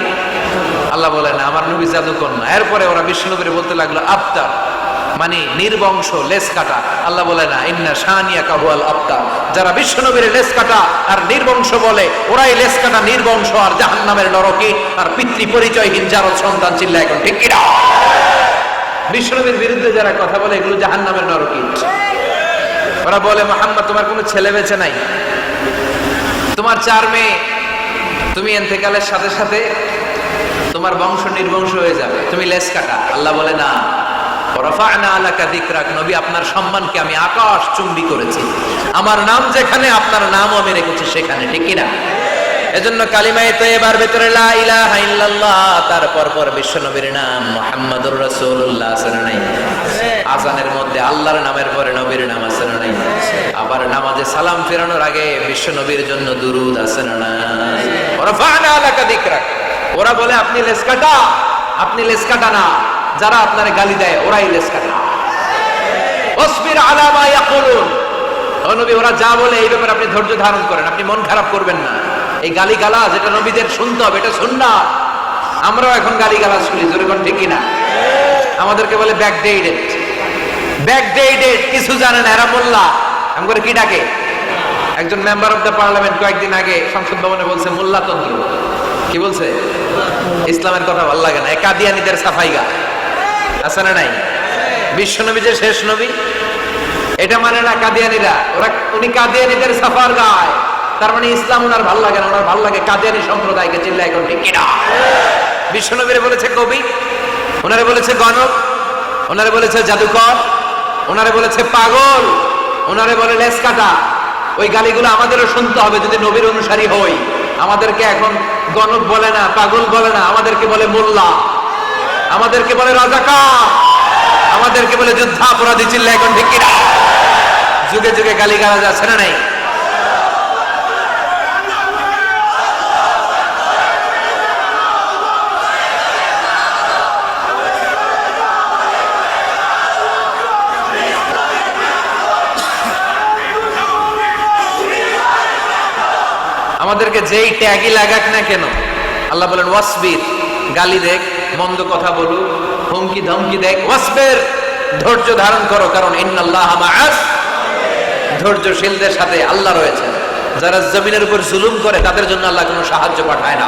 আল্লাহ বলে না আমার নবী জাদুকর না। এরপরে ওরা বিষ্ণুনবীরে বলতে লাগলো আবতার মানে নির্বংশ, লেস কাটা। আল্লাহ বলে না ইন্না শানিয়াকা হুয়াল আবতার, যারা বিষ্ণুনবীরে লেস কাটা আর নির্বংশ বলে ওরাই লেস কাটা, নির্বংশ আর জাহান্নামের নরকে আর পিতৃ পরিচয়হীন জারদ সন্তান। চিল্লা এখন ঠিক কি না? বিষ্ণুনবীর বিরুদ্ধে যারা কথা বলে এগুলো জাহান্নামের নরকীট। ওরা বলে মুহাম্মদ তোমার কোনো ছেলে বেঁচে নাই, তোমার 4 মেয়ে, তুমি ইন্তেকালের সাথে সাথে তোমার বংশ নির্বংশ হয়ে যাবে, তুমি লেস কাটা। আল্লাহ বলে না রাফা'না আলাকা যিকরাক, নবী আপনার সম্মানকে আমি আকাশ চুম্বি করেছি, আমার নাম যেখানে আপনার নামও আমি রেখেছি সেখানে, ঠিক কি না? এজন্য কালিমায়ে তয়্যিবার ভিতরে লা ইলাহা ইল্লাল্লাহ, তারপর পর বিশ্ব নবীর নাম মুহাম্মাদুর রাসূলুল্লাহ সাল্লাল্লাহু আলাইহি ওয়াসাল্লাম। আযানের মধ্যে আল্লাহর নামের পরে নবীর নাম আছে না নাই? আবার নামাজে সালাম ফেরানোর আগে বিশ্ব নবীর জন্য দুরূদ আছে না নাই? রাফা'না আলাকা যিকরাক। ওরা বলে আপনি লেস কাটা, আপনি লেস কাটা না, যারা আপনারে গালি দেয় ওরাই লেস কাটা। ওয়াসবির আলা মা ইয়াকুলুন, ও নবী ওরা যা বলে এই ব্যাপারে আপনি ধৈর্য ধারণ করেন, আপনি মন খারাপ করবেন না। এই গালি গালাজ এটা নবীদের শুনতে হবে, এটা সুন্নাত। আমরাও এখন গালি গালাজ শুনি, জোরে কোন ঠিক কিনা? আমাদেরকে বলে ব্যাকডেটেড, ব্যাকডেটেড, কিছু জানে না এরা মোল্লা। আমি করে কি ডাকে? একজন মেম্বার অফ দ্য পার্লামেন্ট কয়েকদিন আগে সংসদ ভবনে বলছে মোল্লাতন্ত্র। কি বলছে? ইসলামের কথা ভালো লাগে না, কাদিয়ানীদের সাফাইগা আছে না নাই? বিশ্ব নবী যে শেষ নবী এটা মানে না কাদিয়ানীরা, ওরা উনি কাদিয়ানীদের সাফার গায়, তার মানে ইসলাম ওনার ভালো লাগে না, ওনার ভালো লাগে কাদিয়ানী সম্প্রদায়কে। চিল্লা এখন ঠিক কিনা? বিশ্ব নবীরে বলেছে কবি, ওনারে বলেছে গণক, ওনারে বলেছে জাদুকর, ওনারে বলেছে পাগল, ওনারে বলে লেস কাটা। ওই গালিগুলো আমাদেরও শুনতে হবে যদি নবীর অনুসারী হই। আমাদেরকে এখন গণক বলে না, পাগল বলে না, আমাদেরকে বলে মোল্লা, আমাদেরকে বলে রাজাকার, আমাদেরকে বলে যুদ্ধাপরাধী। চিল্লা এখন ঠিক কিনা? যুগে যুগে গালি গালাজ আছে না নাই? আমাদেরকে যেই ট্যাগই লাগাক না কেন, আল্লাহ বলেন ওয়াসবির, গালি দেখ, মন্দ কথা বলুক, হুমকি ধমকি দেখ, ওয়াসবির, ধৈর্য ধারণ করো, কারণ ইন্নাল্লাহা মাআস, ধৈর্যশীলদের সাথে আল্লাহ রয়েছে। যারা জমিনের উপর জুলুম করে তাদের জন্য আল্লাহ কোনো সাহায্য পাঠায় না।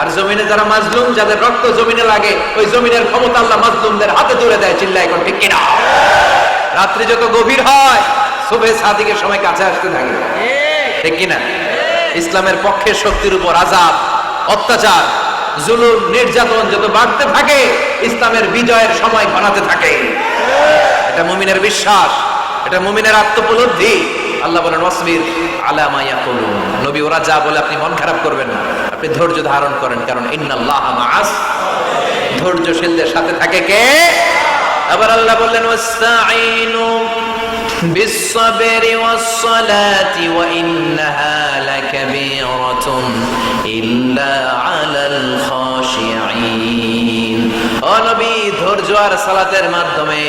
আর জমিনে যারা মাজলুম, যাদের রক্ত জমিনে লাগে, ওই জমিনের ক্ষমতা আল্লাহ মাজলুমদের হাতে তুলে দেয়। চিল্লা এখন ঠিক কিনা? রাত্রি যত গভীর হয় সুবহে সাদিকের সময় কাছে আসতে থাকে, ঠিক কিনা? ইসলামের পক্ষের শক্তির উপর আযাব, অত্যাচার, জুলুম, নির্যাতন যত বাড়তে থাকে ইসলামের বিজয়ের সময় ঘনাতে থাকে। এটা মুমিনের বিশ্বাস, এটা মুমিনের আত্মোপলব্ধি। আল্লাহ বলেন ওয়াসবির আলা মা ইয়াকুলুন, নবী ওরা যা বলে আপনি মন খারাপ করবেন না, আপনি ধৈর্য ধারণ করেন, কারণ ইন্নাল্লাহা মাআস, ধৈর্যশীলদের সাথে থাকে কে? আবার আল্লাহ বললেন ওয়াস্তাঈনু বিস-সাবরি ওয়াস-সালাতি ওয়া ইন্নাহা লাকাবীরাতুন ইল্লা আলাল খাশিঈন। ও নবী, ধৈর্য আর সালাতের মাধ্যমে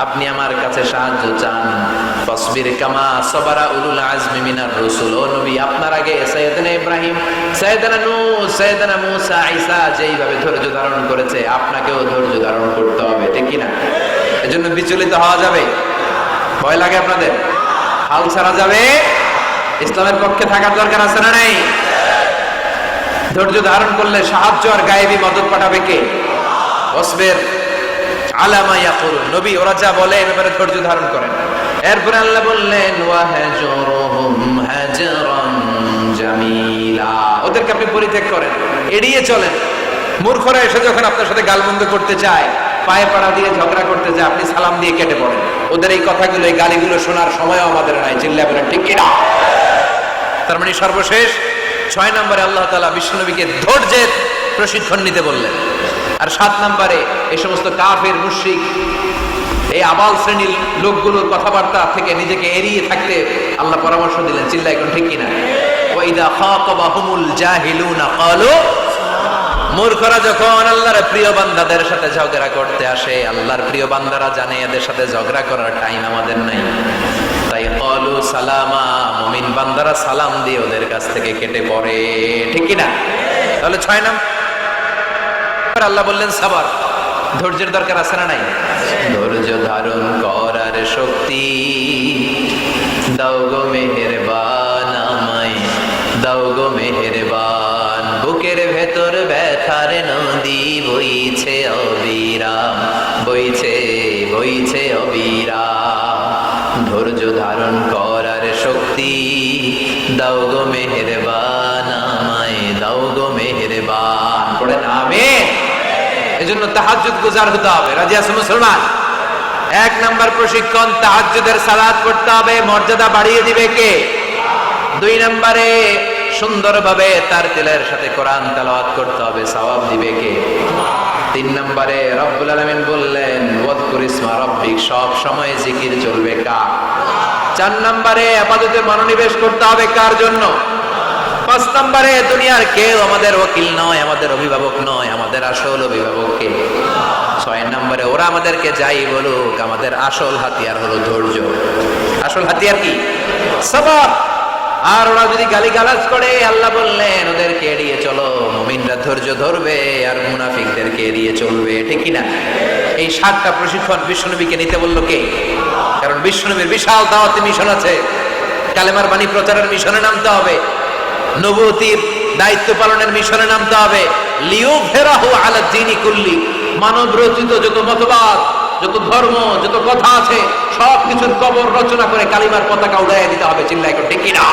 আপনি আমার কাছে সাহায্য চান। ফাসবির কামা সাবারা উলুল আজমি মিনার রাসূল। ও নবী, আপনার আগে সাইয়েদনা ইব্রাহিম, সাইয়েদনা নূহ, সাইয়েদনা মূসা, ঈসা যেইভাবে ধৈর্য ধারণ করেছে আপনাকেও ধৈর্য ধারণ করতে হবে, ঠিক কি না? এজন্য বিচলিত হওয়া যাবে? ভয় লাগে আপনাদের? হাল ছাড়া যাবে? ইসলামের পক্ষে থাকার দরকার আছে না নাই? ধৈর্য ধারণ করলে সাহায্য আর গায়েবী মদত পাঠাবে কে? ওয়াসবির আলা মা ইয়াকুলুন, নবী ওরা যা বলে এ ব্যাপারে ধৈর্য ধারণ করেন। এরপর আল্লাহ বললেন ওয়াহজুরহুম হাজরান জামিলা, ওদেরকে আপনি পরিত্যাগ করেন, এড়িয়ে চলেন। মূর্খরা এসে যখন আপনার সাথে গালমন্দ করতে চায়, পায়ে পাড়া দিয়ে ঝগড়া করতে যায়, আপনি সালাম দিয়ে কেটে পড়েন। ওদের এই কথাগুলো, এই গালিগুলো শোনার সময়ও আমাদের নাই। চিল্লা বলেন ঠিক কিনা? তার মানে সর্বশেষ 6 নম্বরে আল্লাহ তাআলা বিশ্বনবীকে ধৈর্যের প্রশিক্ষণ নিতে বললেন। আর 7 নম্বরে এই সমস্ত কাফের মুশরিক এই আবাল শ্রেণীর লোকগুলোর কথাবার্তা থেকে নিজেকে এড়িয়ে থাকতে আল্লাহ পরামর্শ দিলেন। চিল্লায় এখন ঠিক কিনা? ওয়া ইদা খাতাবাহুমুল জাহিলুনা ক্বালু, মূর্খরা যখন আল্লাহর প্রিয় বান্দাদের সাথে ঝগড়া করতে আসে, আল্লাহর প্রিয় বান্দারা জানে এদের সাথে ঝগড়া করার টাইম আমাদের নাই, তাই ক্বালু সালামা, মুমিন বান্দারা সালাম দিয়ে ওদের কাছ থেকে কেটে পড়ে। ঠিক কিনা? তাহলে 6 নম্বর আল্লাহ বললেন সাবর, ধৈর্যের দরকার আছে না নাই? ধৈর্য ধারণ করার শক্তি দাও গো মেহেরবান, আমায় দাও গো মেহেরবান। বুকের ভেতর ব্যথার নদী বইছে অবিরাম, বইছে বইছে অবিরাম। ধৈর্য ধারণ করার শক্তি দাও গো মেহেরবান, আমায় দাও গো মেহেরবান। পড়েন আমিন। এজন্য তাহাজ্জুদ গুজার হতে হবে। রাজি আছেন মুসলমান? 1 নাম্বার প্রশিক্ষণ, তাহাজ্জুদের সালাত পড়তে হবে। মর্যাদা বাড়িয়ে দিবে কে? 2 নম্বরে সুন্দরভাবে তার তিলের সাথে কোরআন তেলাওয়াত করতে হবে, সওয়াব দিবে কে? 3 নম্বরে রব্বুল আলামিন বললেন ওয়াজকুর ইসমা রাব্বিক, সব সময় জিকির চলবে কার? 4 নম্বরে ইবাদতে মনোনিবেশ করতে হবে কার জন্য? 5 নম্বরে দুনিয়ার কেউ আমাদের ওকিল নয়, আমাদের অভিভাবক নয়, আমাদের আসল অভিভাবক কে? 6 নম্বরে ওরা আমাদেরকে যাই বলুক, আমাদের আসল হাতিয়ার হলো ধৈর্য। আসল হাতিয়ার কি? সবর। আর ওরা যদি গালিগালাজ করে, আল্লাহ বললেন ওদেরকে এড়িয়ে চলো। মুমিনরা ধৈর্য ধরবে আর মুনাফিকদেরকে এড়িয়ে চলবে। ঠিক কিনা? এই 7টা প্রশিক্ষণ বিশ্বনবীকে নিতে বললো কে? কারণ বিশ্বনবীর বিশাল দাওয়াতি মিশন আছে। কালেমার বাণী প্রচারের মিশনে নামতে হবে, নবুয়তির দায়িত্ব পালনের মিশনে নামতে হবে। লিয়ুযহিরাহু আলা দ্বীনি কুল্লি, মানব রচিত যত মতবাদ, যত ধর্ম, যত কথা আছে সব কিছুর কবর রচনা করে কালিমার পতাকা উড়াইয়া দিতে হবে। চিল্লায় কেউ ঠিক কিনা?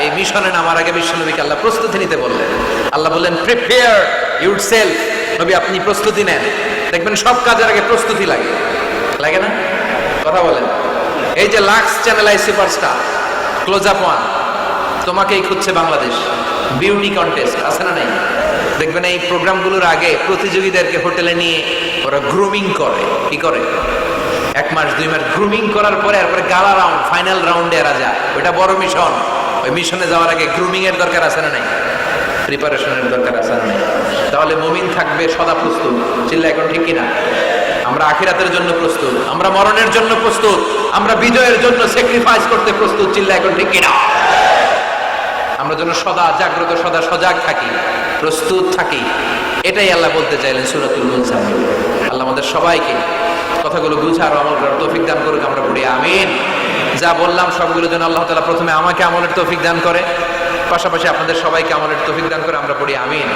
এই মিশনে নামার আগে বিশ্বনবীকে আল্লাহ প্রস্তুতি নিতে বললেন। আল্লাহ বললেন প্রিপেয়ার ইউরসেলফ, নবী আপনি প্রস্তুতি নেন। দেখবেন সব কাজের আগে প্রস্তুতি লাগে, লাগে না? কথা বলেন। এই যে Lux Channel i superstar, Closeup one, তোমাকেই খুঁজছে বাংলাদেশ, বিউটি কন্টেস্ট আছে না নাই? দেখবেন এই প্রোগ্রামগুলোর আগে প্রতিযোগীদেরকে হোটেলে নিয়ে ওরা গ্রুমিং করে। কি করে? 1 মাস 2 মাস গ্রুমিং করার পরে এরপরে গালা রাউন্ড, ফাইনাল রাউন্ডে এরা যায়। ওইটা বড় মিশন। ওই মিশনে যাওয়ার আগে গ্রুমিং এর দরকার আছে না নাই? প্রিপারেশনের দরকার আছে না নাই? তাহলে মুমিন থাকবে সদা প্রস্তুত। চিল্লা এখন ঠিক কিনা? আমরা আখিরাতের জন্য প্রস্তুত, আমরা মরণের জন্য প্রস্তুত, আমরা বিজয়ের জন্য স্যাক্রিফাইস করতে প্রস্তুত। চিল্লা এখন ঠিক কিনা? আমরা যেন সদা জাগ্রত, সদা সজাগ থাকি, প্রস্তুত থাকি। এটাই আল্লাহ বলতে চাইলেন সূরাতুল মুনসাফির। আল্লাহ আমাদের সবাইকে কথাগুলো বুঝার আমল করার তৌফিক দান করুক। আমরা পড়ি আমিন। যা বললাম সবগুলো যেন আল্লাহ তাআলা প্রথমে আমাকে আমলের তৌফিক দান করে, পাশাপাশি আপনাদের সবাইকে আমলের তৌফিক দান করে। আমরা পড়ি আমিন।